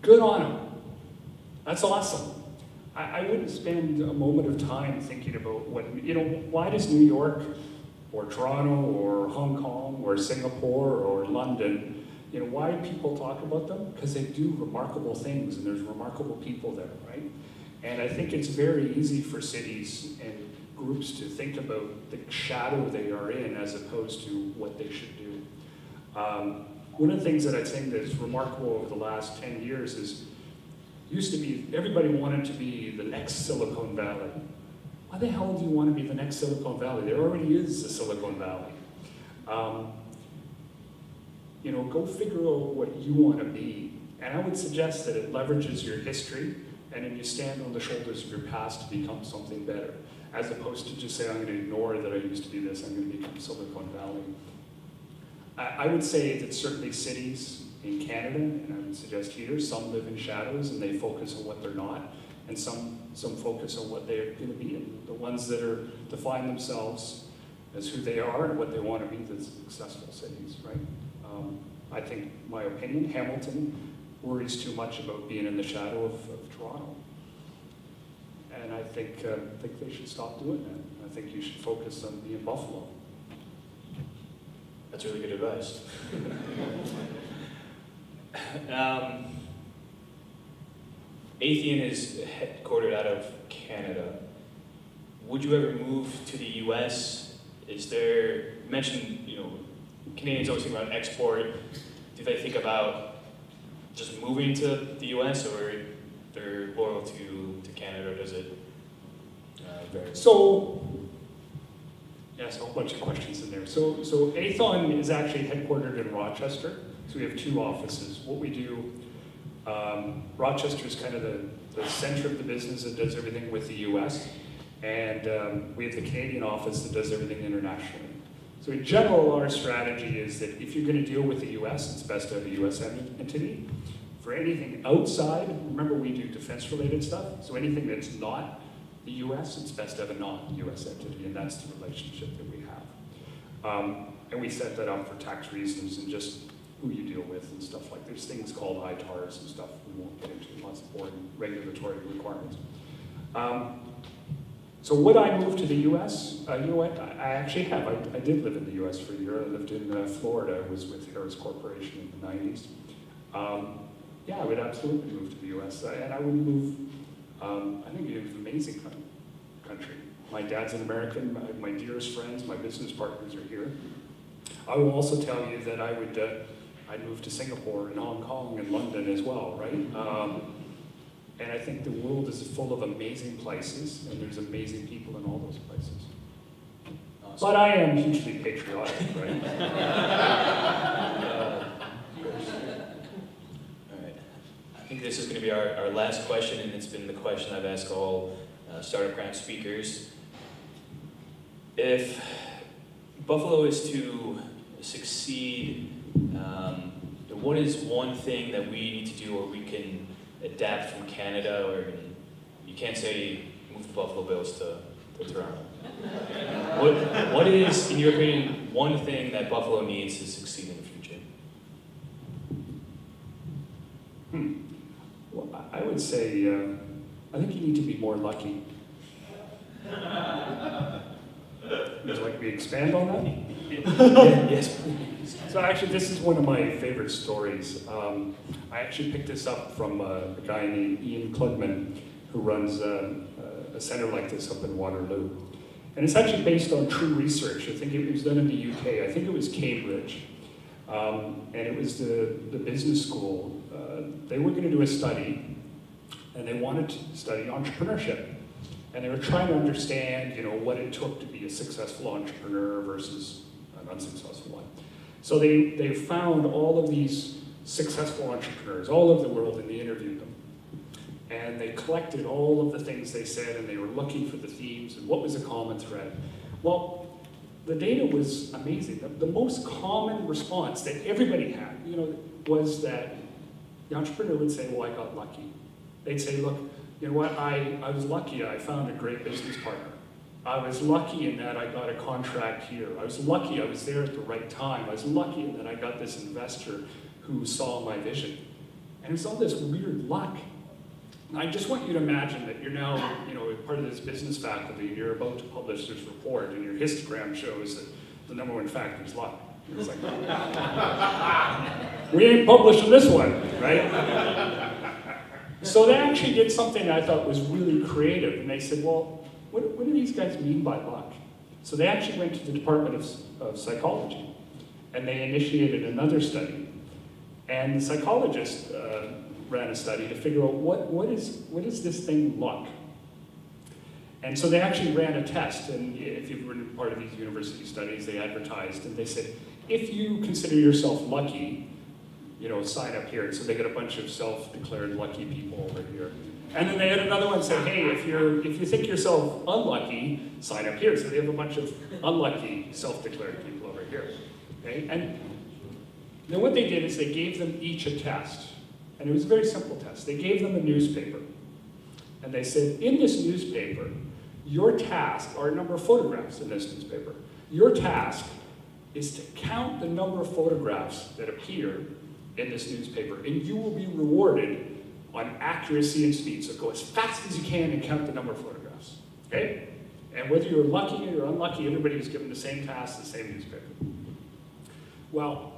Good on them. That's awesome. I wouldn't spend a moment of time thinking about what, you know, why does New York or Toronto or Hong Kong or Singapore or London, you know, why do people talk about them? Because they do remarkable things and there's remarkable people there, right? And I think it's very easy for cities and groups to think about the shadow they are in as opposed to what they should do. One of the things that I think that is remarkable over the last 10 years is, used to be, everybody wanted to be the next Silicon Valley. Why the hell do you want to be the next Silicon Valley? There already is a Silicon Valley. You know, go figure out what you want to be. And I would suggest that it leverages your history and then you stand on the shoulders of your past to become something better, as opposed to just say, I'm going to ignore that I used to be this, I'm going to become Silicon Valley. I would say that certainly cities in Canada, and I would suggest here, some live in shadows and they focus on what they're not, and some focus on what they're going to be. And the ones that are define themselves as who they are and what they want to be, the successful cities, right? I think, my opinion, Hamilton worries too much about being in the shadow of Toronto. And I think they should stop doing that. I think you should focus on being Buffalo. That's really good advice. Aethon is headquartered out of Canada. Would you ever move to the US? Is there, you mentioned, you know, Canadians always think about export. Do they think about just moving to the US, or they're loyal to Canada, or does it vary? So, yes, a whole bunch of questions in there. So Aethon is actually headquartered in Rochester. So we have two offices. What we do, Rochester is kind of the center of the business that does everything with the US. And we have the Canadian office that does everything internationally. So in general, our strategy is that if you're going to deal with the US, it's best to have a US entity. For anything outside, remember we do defense-related stuff, so anything that's not the US, it's best to have a non-US entity, and that's the relationship that we have. And we set that up for tax reasons and just who you deal with and stuff like, there's things called ITARs and stuff we won't get into, lots of boring regulatory requirements. So would I move to the US? You know what, I actually have. I did live in the US for a year. I lived in Florida. I was with Harris Corporation in the 90s. Yeah, I would absolutely move to the US. And I would move, I think it was an amazing country. My dad's an American. My dearest friends, my business partners are here. I will also tell you that I'd move to Singapore and Hong Kong and London as well, right? And I think the world is full of amazing places, and there's amazing people in all those places. Awesome. But I am hugely patriotic, right? All right. I think this is going to be our last question, and it's been the question I've asked all Startup Grant speakers. If Buffalo is to succeed, what is one thing that we need to do or we can adapt from Canada, or you can't say move the Buffalo Bills to Toronto. What is, in your opinion, one thing that Buffalo needs to succeed in the future? Well, I would say, I think you need to be more lucky. Would you like me to expand on that? Yes, please. So actually, this is one of my favorite stories. I actually picked this up from a guy named Ian Klugman, who runs a center like this up in Waterloo. And it's actually based on true research. I think it was done in the UK. I think it was Cambridge. And it was the business school. They were going to do a study, and they wanted to study entrepreneurship. And they were trying to understand, what it took to be a successful entrepreneur versus an unsuccessful one. So they found all of these successful entrepreneurs all over the world, and they interviewed them. And they collected all of the things they said, and they were looking for the themes and what was a common thread. Well, the data was amazing. The most common response that everybody had, was that the entrepreneur would say, well, I got lucky. They'd say, look, you know what, I was lucky, I found a great business partner. I was lucky in that I got a contract here. I was lucky I was there at the right time. I was lucky in that I got this investor who saw my vision. And it was all this weird luck. And I just want you to imagine that you're now, part of this business faculty, and you're about to publish this report, and your histogram shows that the number one factor is luck. And it's like, we ain't publishing this one, right? So they actually did something that I thought was really creative, and they said, well, what do these guys mean by luck? So they actually went to the Department of Psychology, and they initiated another study. And the psychologist ran a study to figure out what is this thing luck? And so they actually ran a test, and if you've been part of these university studies, they advertised, and they said, if you consider yourself lucky, sign up here. So they got a bunch of self-declared lucky people over here. And then they had another one say, hey, if you think yourself unlucky, sign up here. So they have a bunch of unlucky self-declared people over here. Okay? And then what they did is they gave them each a test. And it was a very simple test. They gave them a newspaper. And they said, in this newspaper, your task, or a number of photographs in this newspaper, your task is to count the number of photographs that appear in this newspaper, and you will be rewarded on accuracy and speed. So go as fast as you can and count the number of photographs, okay? And whether you're lucky or unlucky, everybody was given the same task, the same newspaper. Well,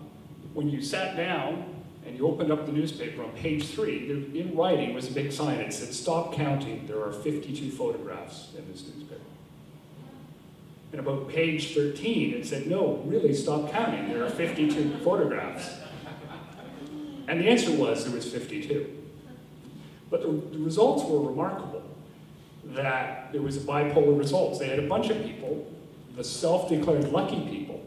when you sat down and you opened up the newspaper on page 3, there, in writing was a big sign. It said, stop counting, there are 52 photographs in this newspaper. And about page 13, it said, no, really, stop counting, there are 52 photographs. And the answer was there was 52. But the results were remarkable, that there was a bipolar results. They had a bunch of people, the self-declared lucky people,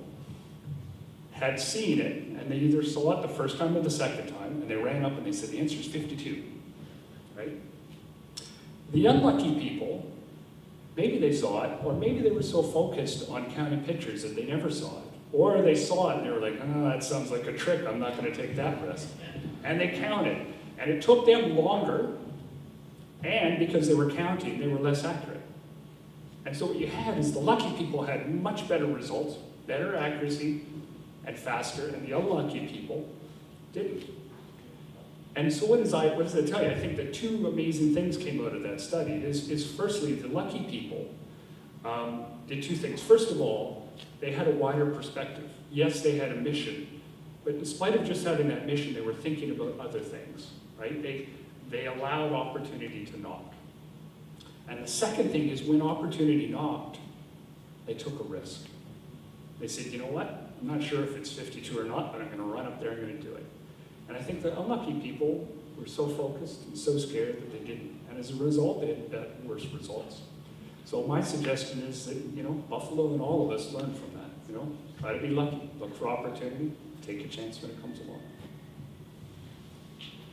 had seen it, and they either saw it the first time or the second time, and they ran up and they said, the answer is 52, right? The unlucky people, maybe they saw it, or maybe they were so focused on counting pictures that they never saw it. Or they saw it and they were like, oh, that sounds like a trick, I'm not gonna take that risk. And they counted. And it took them longer, and because they were counting, they were less accurate. And so what you had is the lucky people had much better results, better accuracy, and faster, and the unlucky people didn't. And so what does it tell you? I think that two amazing things came out of that study. Is firstly, the lucky people did two things. First of all, they had a wider perspective. Yes, they had a mission, but in spite of just having that mission, they were thinking about other things, right? They allowed opportunity to knock. And the second thing is when opportunity knocked, they took a risk. They said, you know what? I'm not sure if it's 52 or not, but I'm gonna run up there and I'm gonna do it. And I think the unlucky people were so focused and so scared that they didn't. And as a result, they had worse results. So my suggestion is that, Buffalo and all of us learn from that, Try to be lucky, look for opportunity, take a chance when it comes along.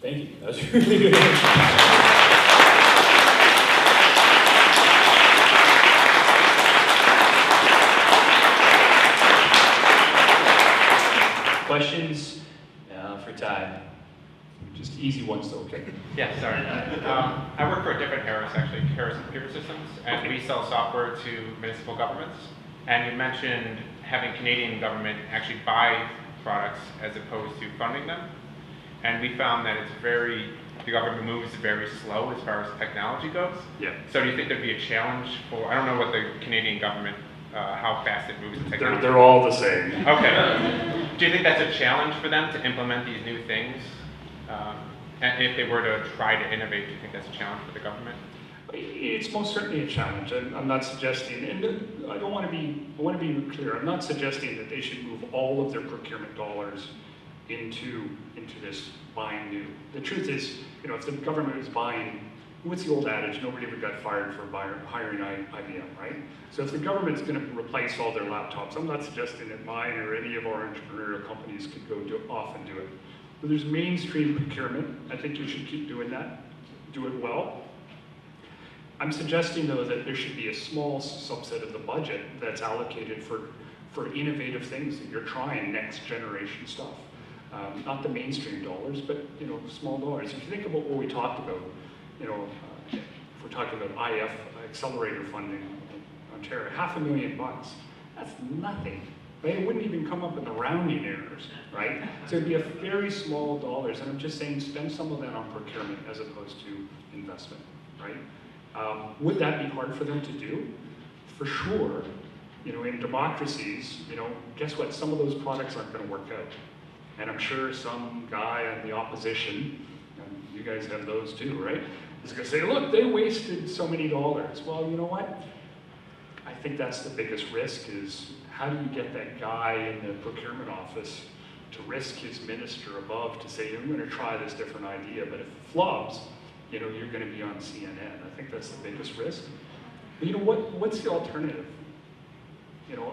Thank you. That was really good. ones though, okay? Yeah, sorry. I work for a different Harris, actually, Harris Computer Systems, and we sell software to municipal governments. And you mentioned having Canadian government actually buy products as opposed to funding them. And we found that the government moves very slow as far as technology goes. Yeah. So do you think there'd be a challenge for, I don't know what the Canadian government, how fast it moves in technology. They're all the same. Okay. Do you think that's a challenge for them to implement these new things? And if they were to try to innovate, do you think that's a challenge for the government? It's most certainly a challenge. I'm not suggesting, and I want to be clear. I'm not suggesting that they should move all of their procurement dollars into this buying new. The truth is, if the government is buying, what's the old adage? Nobody ever got fired for hiring IBM, right? So if the government's going to replace all their laptops, I'm not suggesting that mine or any of our entrepreneurial companies could go off and do it. But there's mainstream procurement. I think you should keep doing that. Do it well. I'm suggesting, though, that there should be a small subset of the budget that's allocated for innovative things that you're trying, next generation stuff. Not the mainstream dollars, but small dollars. If you think about what we talked about, if we're talking about IF accelerator funding in Ontario, $500,000. That's nothing. Right? It wouldn't even come up in the rounding errors, right? So it'd be a very small dollars, and I'm just saying spend some of that on procurement as opposed to investment, right? Would that be hard for them to do? For sure. In democracies, guess what? Some of those products aren't going to work out. And I'm sure some guy in the opposition, and you guys have those too, right? Is going to say, look, they wasted so many dollars. Well, you know what? I think that's the biggest risk is how do you get that guy in the procurement office to risk his minister above to say, I'm going to try this different idea, but if it flops, you're going to be on CNN. I think that's the biggest risk. But what's the alternative?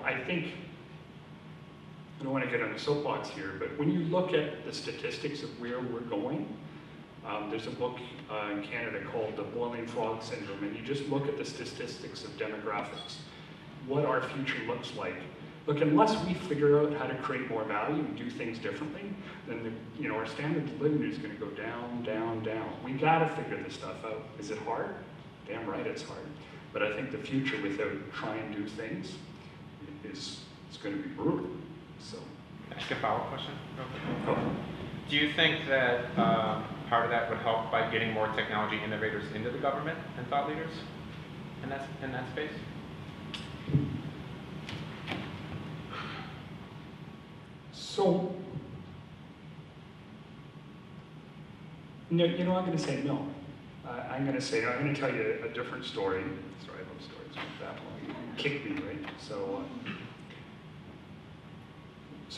I think, I don't want to get on the soapbox here, but when you look at the statistics of where we're going, there's a book in Canada called The Boiling Frog Syndrome, and you just look at the statistics of demographics, what our future looks like. Look, unless we figure out how to create more value and do things differently, then our standard of living is going to go down, down, down. We got to figure this stuff out. Is it hard? Damn right it's hard. But I think the future without trying new things is going to be brutal. So. Can I ask a follow-up question? Oh. Do you think that part of that would help by getting more technology innovators into the government and thought leaders in that space? So, no, I'm going to say no. I'm going to tell you a different story. Sorry, I love stories like that one. You kick me, right? So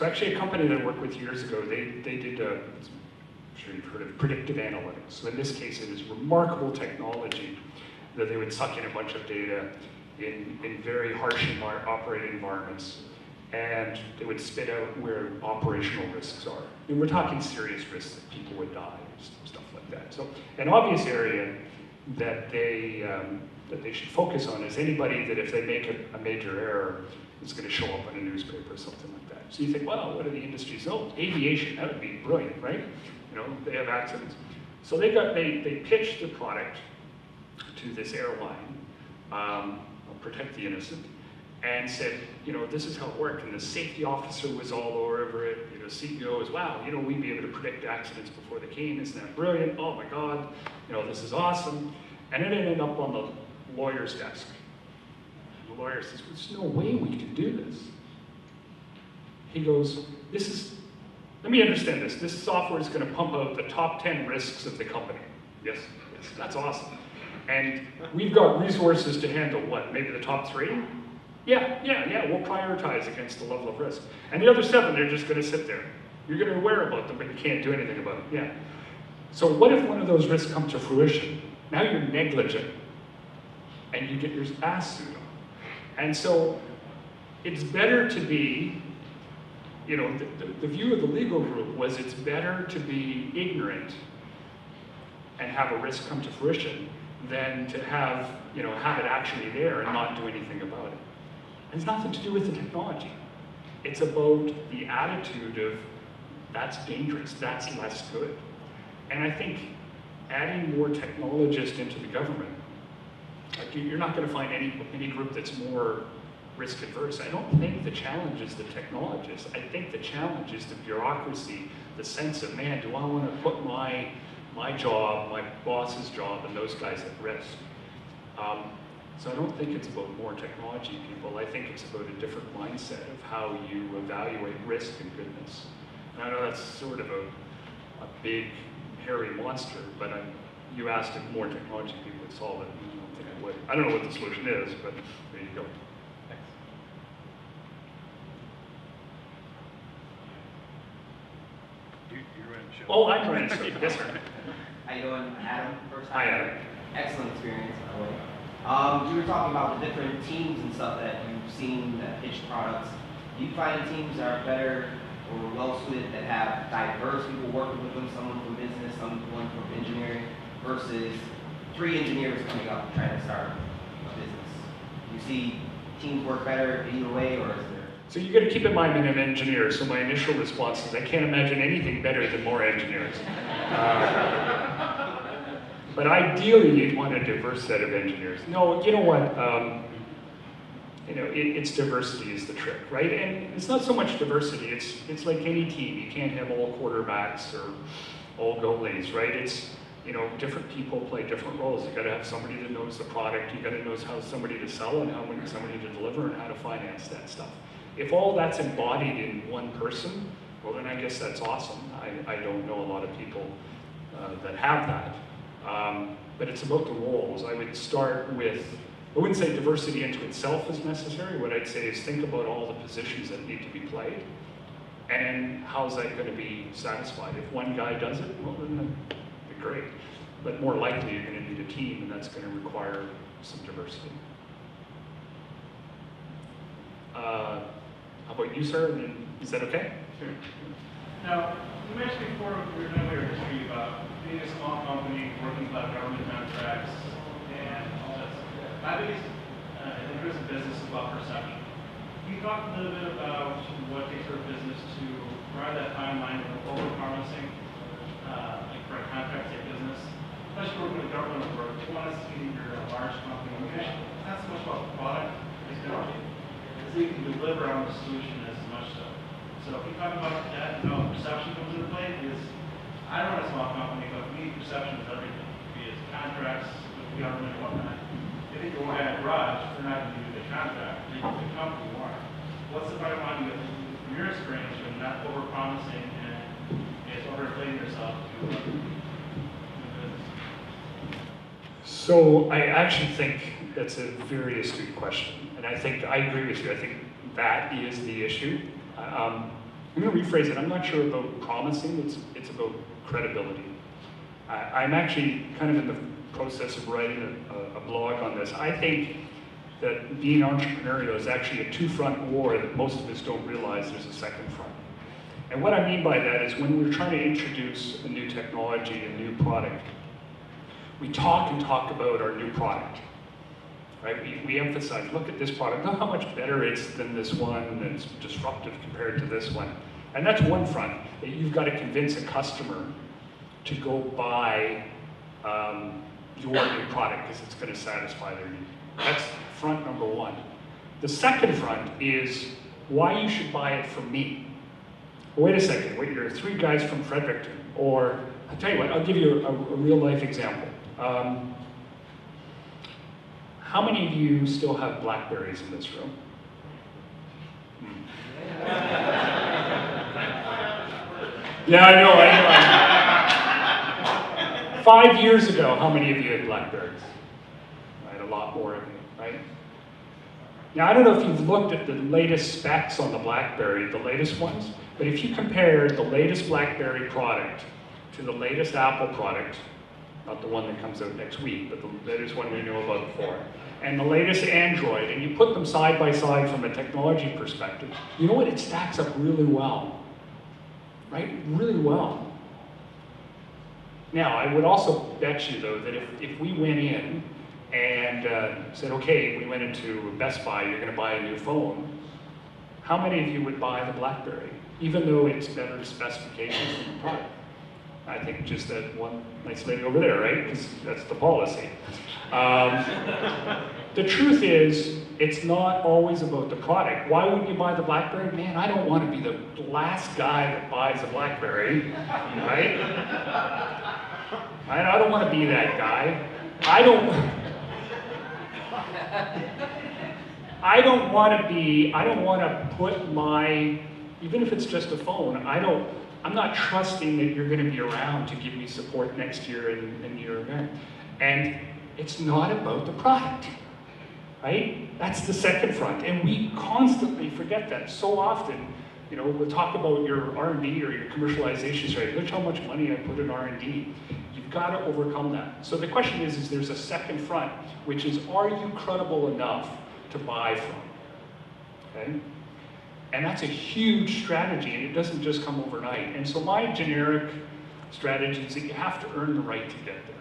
actually a company that I worked with years ago, they did, I'm sure you've heard of predictive analytics. So in this case, it is remarkable technology that they would suck in a bunch of data in very harsh operating environments, and they would spit out where operational risks are. And we're talking serious risks that people would die, stuff like that. So an obvious area that they should focus on is anybody that if they make a major error, it's going to show up in a newspaper or something like that. So you think, well, what are the industries? Oh, aviation, that would be brilliant, right? They have accidents. So they pitched the product to this airline, Protect the Innocent, and said, this is how it worked. And the safety officer was all over it. CEO was, wow, we'd be able to predict accidents before they came. Isn't that brilliant? Oh my God, this is awesome. And it ended up on the lawyer's desk. And the lawyer says, there's no way we can do this. He goes, let me understand this. This software is going to pump out the top 10 risks of the company. Yes, that's awesome. And we've got resources to handle what? Maybe the top 3? Yeah, we'll prioritize against the level of risk. And the other 7, they're just going to sit there. You're going to aware about them, but you can't do anything about them. Yeah. So what if one of those risks come to fruition? Now you're negligent, and you get your ass sued on. And so it's better to be, the view of the legal group was it's better to be ignorant and have a risk come to fruition than to have it actually there and not do anything about it. It has nothing to do with the technology. It's about the attitude of, that's dangerous, that's less good. And I think adding more technologists into the government, like you're not going to find any group that's more risk adverse. I don't think the challenge is the technologists. I think the challenge is the bureaucracy, the sense of, man, do I want to put my job, my boss's job, and those guys at risk? So I don't think it's about more technology people. I think it's about a different mindset of how you evaluate risk and goodness. And I know that's sort of a big, hairy monster, but you asked if more technology people would solve it, and I don't think it would. I don't know what the solution is, but there you go. Thanks. You're in, Michelle. Oh, I'm running. Yes, sir. How you doing, Adam? First Hi, time. Adam. Excellent experience, by the way. You were talking about the different teams and stuff that you've seen that pitch products. Do you find teams are better or well suited that have diverse people working with them, someone from business, someone from engineering, versus 3 engineers coming up and trying to start a business? Do you see teams work better either way, or is there? So you got to keep in mind I'm an engineer, so my initial response is I can't imagine anything better than more engineers. But ideally, you'd want a diverse set of engineers. No, you know what? It's diversity is the trick, right? And it's not so much diversity. It's like any team. You can't have all quarterbacks or all goalies, right? It's different people play different roles. You got to have somebody that knows the product. You got to know how somebody to sell and how somebody to deliver and how to finance that stuff. If all that's embodied in one person, well, then I guess that's awesome. I don't know a lot of people that have that. But it's about the roles. I would start with, I wouldn't say diversity into itself is necessary. What I'd say is think about all the positions that need to be played and how's that going to be satisfied. If one guy does it, well, then that'd be great. But more likely you're going to need a team, and that's going to require some diversity. How about you, sir? Is that okay? Sure. Now, you mentioned before we were doing your history about being a small company, working by government contracts, and all that stuff. My biggest interest in business is about perception. Can you talk a little bit about what takes for a business to ride that fine line of over-promising, like for a contract-type business, especially working with government work? You want to see you're a large company. Okay? It's not so much about the product, it's technology. It's so you can deliver on the solution as much so. So if you talk about that and how perception comes into play, because I run a small company, but we need perception of everything, be it contracts with the government and whatnot. If you go at a garage, they're not going to do the contract, they do the company you are. What's the bottom line with, from your experience, you're not over-promising and it's over-inflating yourself to do business? So I actually think that's a very astute question. And I agree with you. I think that is the issue. I'm going to rephrase it. I'm not sure about promising. It's about credibility. I'm actually kind of in the process of writing a blog on this. I think that being entrepreneurial is actually a two-front war that most of us don't realize there's a second front. And what I mean by that is when we're trying to introduce a new technology, a new product, we talk about our new product. Right? We emphasize, look at this product, look how much better it's than this one, and it's disruptive compared to this one. And that's one front. You've got to convince a customer to go buy your new product because it's going to satisfy their need. That's front number one. The second front is why you should buy it from me. Wait a second, you're 3 guys from Fredericton, or I'll tell you what, I'll give you a real life example. How many of you still have Blackberries in this room? Yeah, I know. 5 years ago, how many of you had Blackberries? Right, a lot more of you, right? Now, I don't know if you've looked at the latest specs on the Blackberry, the latest ones, but if you compare the latest Blackberry product to the latest Apple product, not the one that comes out next week, but the latest one we knew about before, and the latest Android, and you put them side by side from a technology perspective, you know what? It stacks up really well, right? Really well. Now, I would also bet you, though, that if we went in and said, okay, we went into Best Buy, you're going to buy a new phone, how many of you would buy the BlackBerry, even though it's better specifications than the product? I think just that one nice lady over there, right? Because that's the policy. The truth is, it's not always about the product. Why wouldn't you buy the BlackBerry? Man, I don't want to be the last guy that buys a BlackBerry, right? I don't want to be that guy. I don't want to put my, even if it's just a phone, I'm not trusting that you're going to be around to give me support next year in your event. And it's not about the product, right? That's the second front. And we constantly forget that. So often, you know, we'll talk about your R&D or your commercialization strategy. Look how much money I put in R&D. You've got to overcome that. So the question is there's a second front, which is, are you credible enough to buy from? Okay? And that's a huge strategy, and it doesn't just come overnight. And so my generic strategy is that you have to earn the right to get there.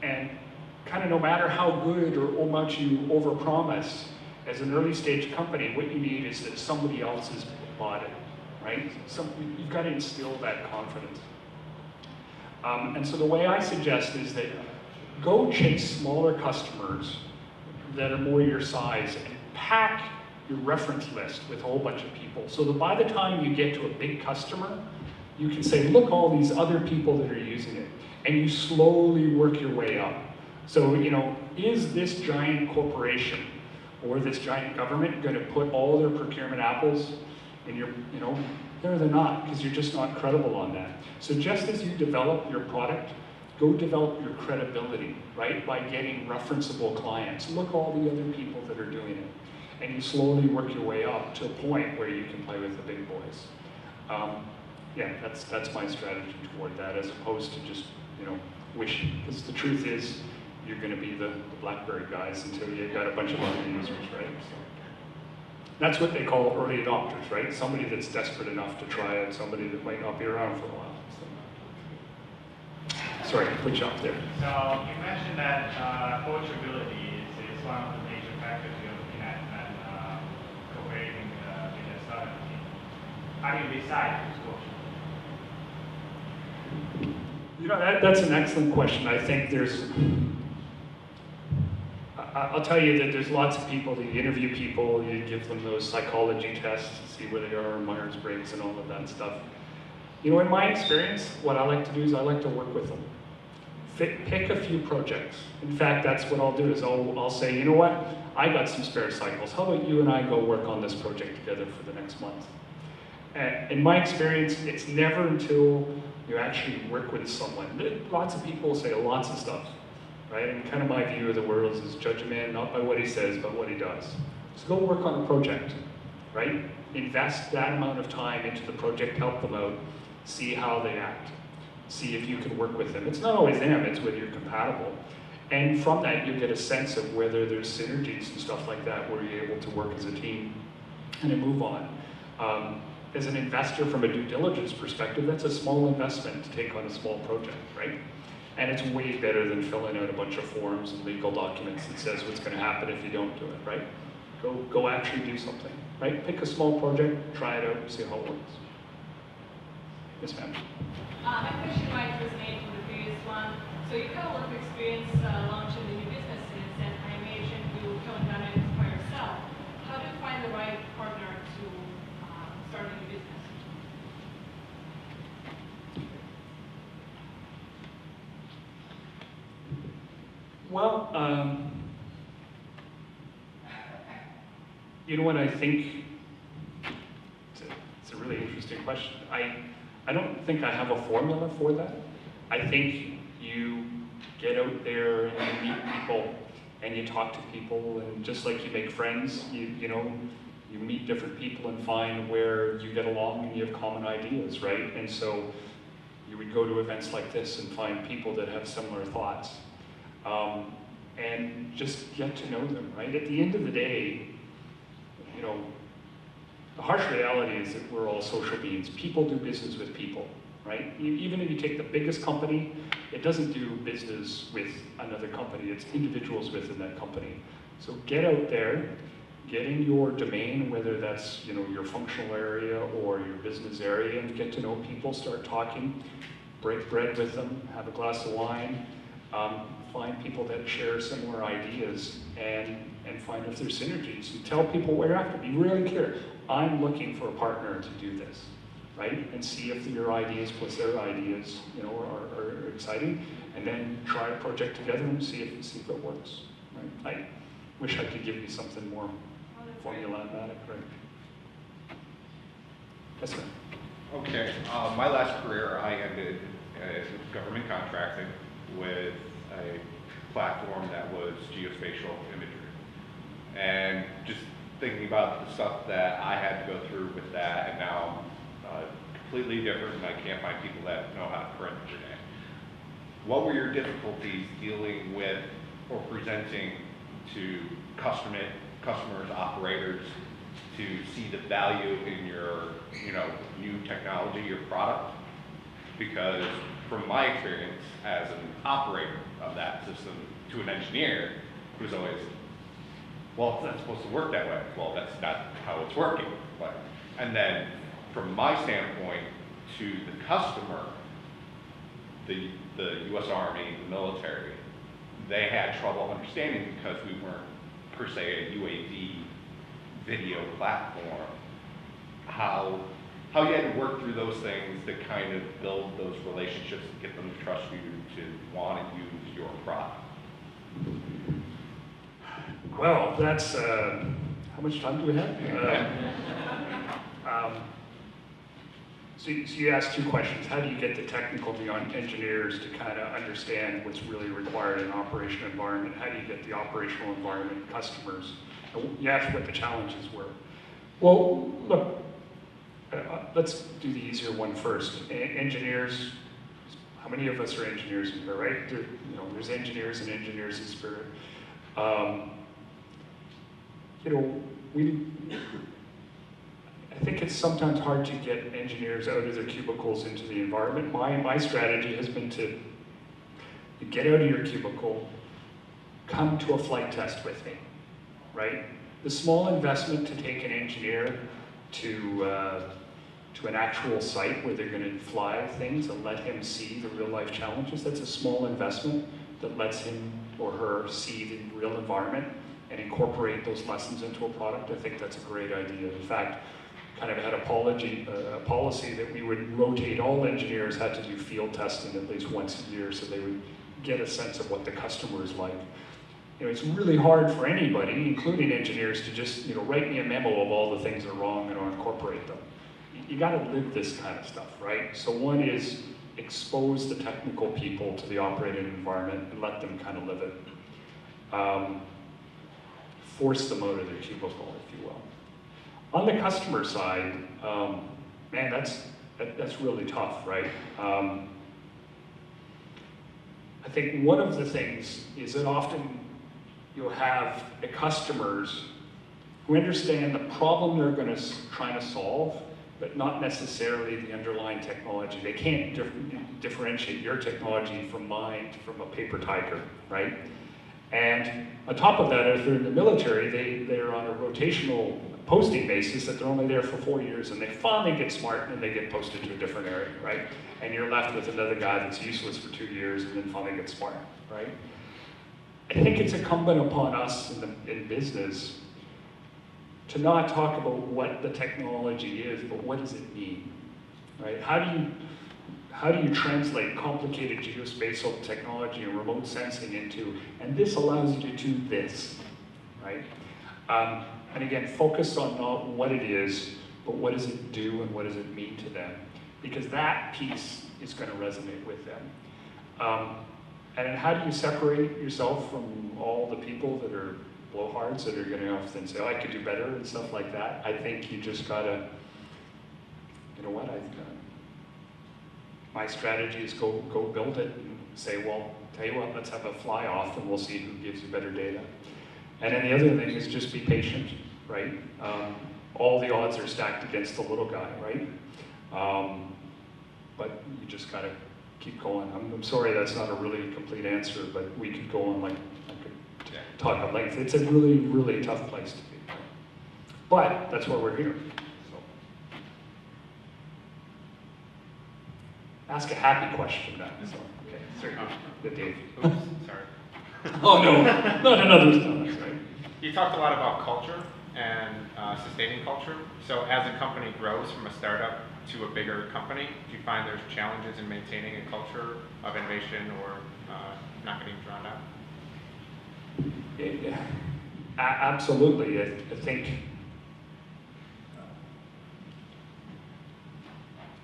And kind of no matter how good or how much you overpromise, as an early stage company, what you need is that somebody else has bought it, right? You've got to instill that confidence. And so the way I suggest is that go chase smaller customers that are more your size and pack your reference list with a whole bunch of people. So that by the time you get to a big customer, you can say, look, all these other people that are using it. And you slowly work your way up. So, you know, is this giant corporation or this giant government going to put all their procurement apples in your, you know, no, they're not, because you're just not credible on that. So just as you develop your product, go develop your credibility, right? By getting referenceable clients. Look at all the other people that are doing it. And you slowly work your way up to a point where you can play with the big boys. Yeah, that's my strategy toward that, as opposed to just, you know, wishing. Because the truth is, you're going to be the BlackBerry guys until you've got a bunch of other users, right? So that's what they call early adopters, right? Somebody that's desperate enough to try it, somebody that might not be around for a while. So. Sorry, put you up there. So you mentioned that coachability is one of the major factors you're looking at when cooperating with a startup team. How do you decide who's coachable? You know, that's an excellent question. I think I'll tell you that there's lots of people that you interview people, you give them those psychology tests to see where they are, Myers-Briggs and all of that stuff. You know, in my experience, what I like to do is I like to work with them. Pick a few projects. In fact, that's what I'll do is I'll say, you know what, I got some spare cycles. How about you and I go work on this project together for the next month? In my experience, it's never until you actually work with someone. Lots of people say lots of stuff, right? And kind of my view of the world is judge a man not by what he says, but what he does. So go work on a project, right? Invest that amount of time into the project, help them out, see how they act, see if you can work with them. It's not always them, it's whether you're compatible. And from that, you get a sense of whether there's synergies and stuff like that where you're able to work as a team and then move on. As an investor from a due diligence perspective, that's a small investment to take on a small project, right? And it's way better than filling out a bunch of forms and legal documents that says what's going to happen if you don't do it, right? Go actually do something, right? Pick a small project, try it out, see how it works. Yes, ma'am. My question might resonate with the previous one. So you have a lot of experience launching the new businesses, and I imagine you haven't done it by yourself. How do you find the right partner to start a new business? Well, you know what I think? It's a really interesting question. I don't think I have a formula for that. I think you get out there and you meet people and you talk to people, and just like you make friends, you know, you meet different people and find where you get along and you have common ideas, right? And so you would go to events like this and find people that have similar thoughts. And just get to know them, right? At the end of the day, you know, the harsh reality is that we're all social beings. People do business with people, right? Even if you take the biggest company, it doesn't do business with another company. It's individuals within that company. So get out there, get in your domain, whether that's your functional area or your business area, and get to know people, start talking, break bread with them, have a glass of wine, find people that share similar ideas, and find if there's synergies. And tell people where you're after. Be really clear. I'm looking for a partner to do this, right? And see if your ideas plus their ideas, are exciting, and then try a project together and see if it works. Right? I wish I could give you something more formulatic, right? Yes, sir. Okay, my last career I ended as government contracting with a platform that was geospatial imagery. And just thinking about the stuff that I had to go through with that, and now I'm completely different, and I can't find people that know how to print today. What were your difficulties dealing with or presenting to customers, operators, to see the value in your, new technology, your product? Because from my experience as an operator of that system to an engineer, it was always, well, it's not supposed to work that way. Well, that's not how it's working. And then from my standpoint to the customer, the U.S. Army, the military, they had trouble understanding because we weren't per se a UAV video platform, how you had to work through those things to kind of build those relationships and get them to trust you to want to use your product. Well, that's, how much time do we have? So you asked two questions. How do you get the technical beyond engineers to kind of understand what's really required in an operational environment? How do you get the operational environment customers? You asked what the challenges were. Well, look, let's do the easier one first. Engineers, how many of us are engineers in here, right? There's engineers and engineers in spirit. I think it's sometimes hard to get engineers out of their cubicles into the environment. My strategy has been to get out of your cubicle, come to a flight test with me, right? The small investment to take an engineer to an actual site where they're going to fly things and let him see the real life challenges, that's a small investment that lets him or her see the real environment and incorporate those lessons into a product. I think that's a great idea. In fact, kind of had a policy that we would rotate all engineers had to do field testing at least once a year so they would get a sense of what the customer is like. It's really hard for anybody, including engineers, to just write me a memo of all the things that are wrong and I'll incorporate them. You got to live this kind of stuff, right? So one is expose the technical people to the operating environment and let them kind of live it. Force them out of their cubicle, if you will. On the customer side, man, that's really tough, right? I think one of the things is that often you'll have the customers who understand the problem they're going to try to solve, but not necessarily the underlying technology. They can't differentiate your technology from mine, from a paper tiger, right? And on top of that, if they're in the military, they're on a rotational posting basis that they're only there for 4 years, and they finally get smart and they get posted to a different area, right? And you're left with another guy that's useless for 2 years and then finally gets smart, right? I think it's incumbent upon us in business to not talk about what the technology is, but what does it mean, right? How do you translate complicated geospatial technology and remote sensing into, and this allows you to do this, right? And again, focus on not what it is, but what does it do and what does it mean to them? Because that piece is going to resonate with them. And then how do you separate yourself from all the people that are blowhards that are going to often say, oh, I could do better and stuff like that? I think you just got to, you know what, my strategy is go build it and say, well, tell you what, let's have a fly off and we'll see who gives you better data. And then the other thing is just be patient, right? All the odds are stacked against the little guy, right? But you just gotta keep going. I'm sorry that's not a really complete answer, but we could go on I could talk at length. It's a really, really tough place to be. But that's why we're here. So. Ask a happy question now. So, okay, sorry. Good, Dave. Oops, sorry. Oh no, not another one. That's right. You talked a lot about culture and sustaining culture. So as a company grows from a startup to a bigger company, do you find there's challenges in maintaining a culture of innovation or not getting drowned out? Yeah, absolutely. I think,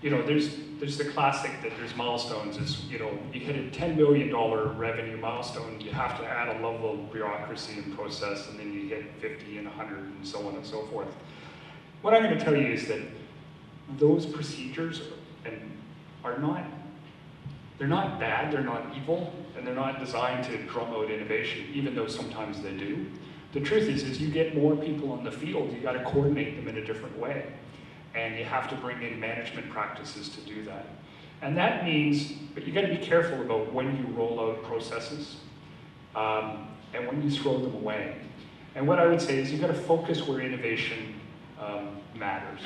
you know, there's the classic that there's milestones. It's, you know, you hit a $10 million revenue milestone, you have to add a level of bureaucracy and process, and then you hit 50 and 100 and so on and so forth. What I'm going to tell you is that those procedures are not, they're not bad, they're not evil, and they're not designed to drum out innovation, even though sometimes they do. The truth is you get more people in the field, you got to coordinate them in a different way. And you have to bring in management practices to do that. And that means, but you got to be careful about when you roll out processes and when you throw them away. And what I would say is you got to focus where innovation matters.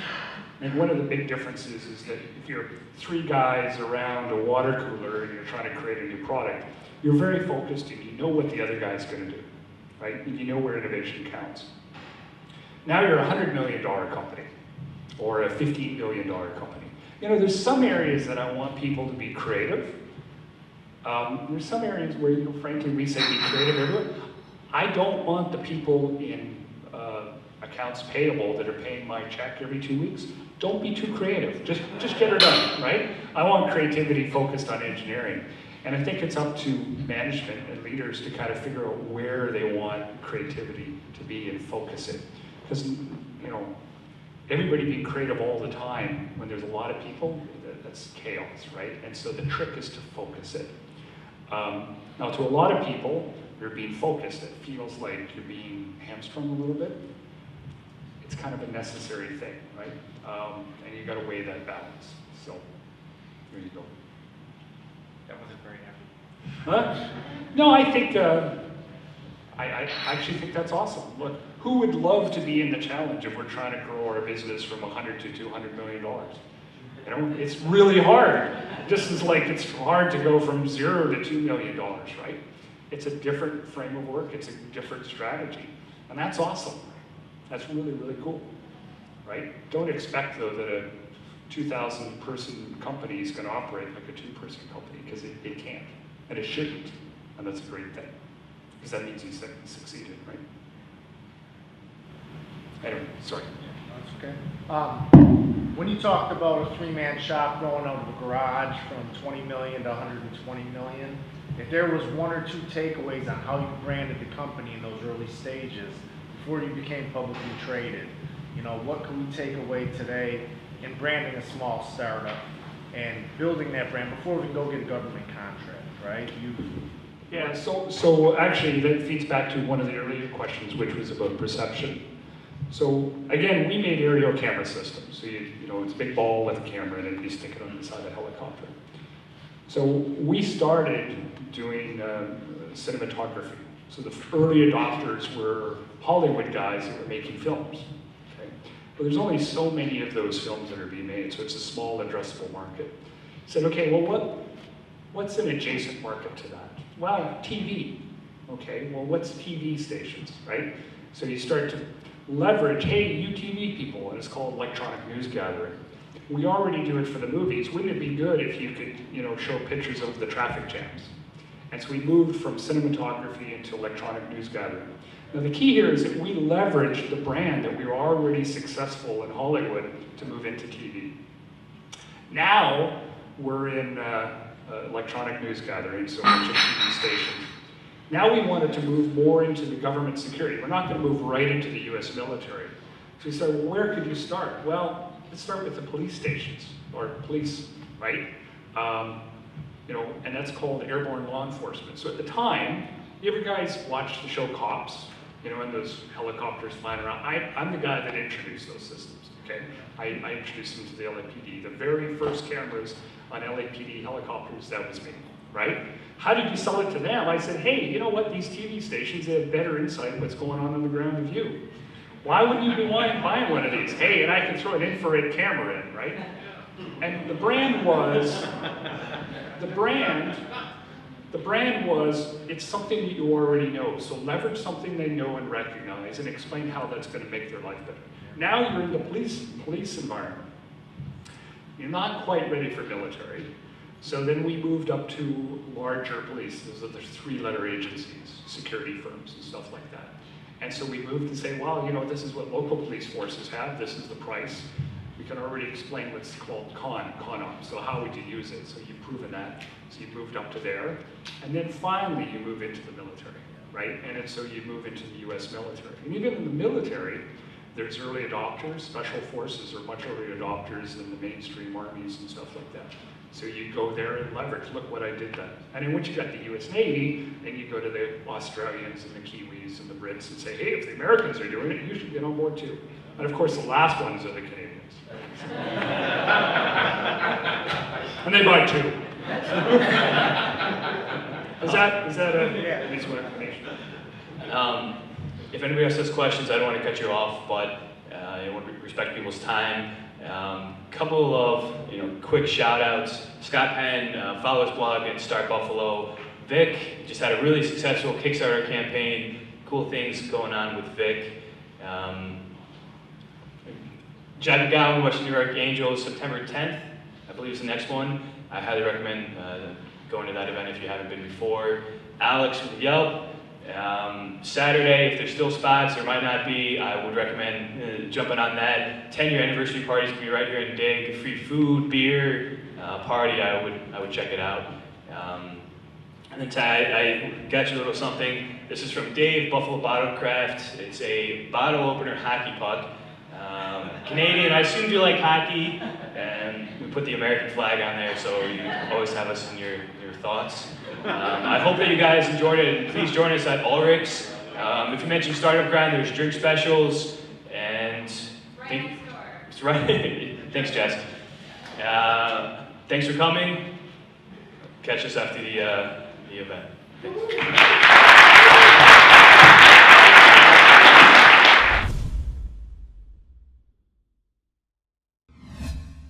And one of the big differences is that if you're 3 guys around a water cooler and you're trying to create a new product, you're very focused and you know what the other guy's going to do, right? And you know where innovation counts. Now you're a $100 million company or a $15 million company. You know, there's some areas that I want people to be creative. There's some areas where, you know, frankly, we say be creative everywhere. I don't want the people in accounts payable that are paying my check every 2 weeks. Don't be too creative. Just get her done, right? I want creativity focused on engineering. And I think it's up to management and leaders to kind of figure out where they want creativity to be and focus it. Because, you know, everybody being creative all the time when there's a lot of people, that's chaos, right? And so the trick is to focus it. Now, to a lot of people, you're being focused. It feels like you're being hamstrung a little bit. It's kind of a necessary thing, right? And you got to weigh that balance. So, there you go. That wasn't very happy. Huh? No, I think, I actually think that's awesome. Look, who would love to be in the challenge if we're trying to grow our business from 100 to $200 million? You know, it's really hard. Just as like it's hard to go from 0 to $2 million, right? It's a different frame of work. It's a different strategy. And that's awesome. That's really, really cool, right? Don't expect, though, that a 2,000 person company is going to operate like a 2-person company, because it can't, and it shouldn't. And that's a great thing, because that means you succeeded, right? Anyway, sorry. That's okay. When you talked about a 3-man shop going out of the garage from 20 million to 120 million, if there was 1 or 2 takeaways on how you branded the company in those early stages before you became publicly traded, you know, what can we take away today in branding a small startup and building that brand before we can go get a government contract, right? Yeah, so actually that feeds back to one of the earlier questions, which was about perception. So again, we made aerial camera systems. So you know, it's a big ball with a camera in it, and you stick it on the side of a helicopter. So we started doing cinematography. So the early adopters were Hollywood guys that were making films. Okay? But there's only so many of those films that are being made, so it's a small addressable market. Said, okay, well, what's an adjacent market to that? Well, TV. Okay, well, what's TV stations, right? So you start to leverage, hey, you TV people, and it's called electronic news gathering. We already do it for the movies. Wouldn't it be good if you could, you know, show pictures of the traffic jams? And so we moved from cinematography into electronic news gathering. Now the key here is that we leveraged the brand that we were already successful in Hollywood to move into TV. Now we're in electronic news gathering, so much of TV stations. Now we wanted to move more into the government security. We're not going to move right into the US military. So we said, well, where could you start? Well, let's start with the police stations, or police, right? You know, and that's called airborne law enforcement. So at the time, you ever guys watch the show Cops? You know, and those helicopters flying around. I'm the guy that introduced those systems, okay? I introduced them to the LAPD. The very first cameras on LAPD helicopters, that was me, right? How did you sell it to them? I said, hey, you know what? These TV stations, they have better insight of what's going on the ground with you. Why wouldn't you be buying one of these? Hey, and I can throw an infrared camera in, right? And the brand was, it's something that you already know. So leverage something they know and recognize and explain how that's going to make their life better. Now you're in the police environment. You're not quite ready for military. So then we moved up to larger police. There's 3-letter agencies, security firms and stuff like that. And so we moved and say, well, you know, this is what local police forces have. This is the price. We can already explain what's called con op. So how would you use it? So you've proven that. So you moved up to there. And then finally you move into the military, right? And so you move into the US military. And even in the military, there's early adopters. Special forces are much early adopters than the mainstream armies and stuff like that. So you go there and leverage, look what I did then. And then once you got the US Navy, then you go to the Australians and the Kiwis and the Brits and say, hey, if the Americans are doing it, you should get on board too. And of course, the last ones are the Canadians. And they buy 2. Is that a reasonable explanation? If anybody else has questions, I don't want to cut you off, but I want to respect people's time. Couple of quick shout outs. Scott Penn, follow his blog at Start Buffalo. Vic just had a really successful Kickstarter campaign. Cool things going on with Vic. Jack McGowan, Western New York Angels, September 10th, I believe is the next one. I highly recommend going to that event if you haven't been before. Alex with Yelp. Saturday, if there's still spots, there might not be, I would recommend jumping on that. 10-year anniversary party is going to be right here in Dig. Free food, beer, party, I would check it out. And then Ty, I got you a little something. This is from Dave, Buffalo Bottle Craft. It's a bottle opener hockey puck. Canadian, I assumed you like hockey, and we put the American flag on there, so you always have us in your thoughts. I hope that you guys enjoyed it, and please join us at Ulrich's. If you mention Startup Grind, there's drink specials, and it's right. Thanks, Jess. Thanks for coming. Catch us after the event. Thanks.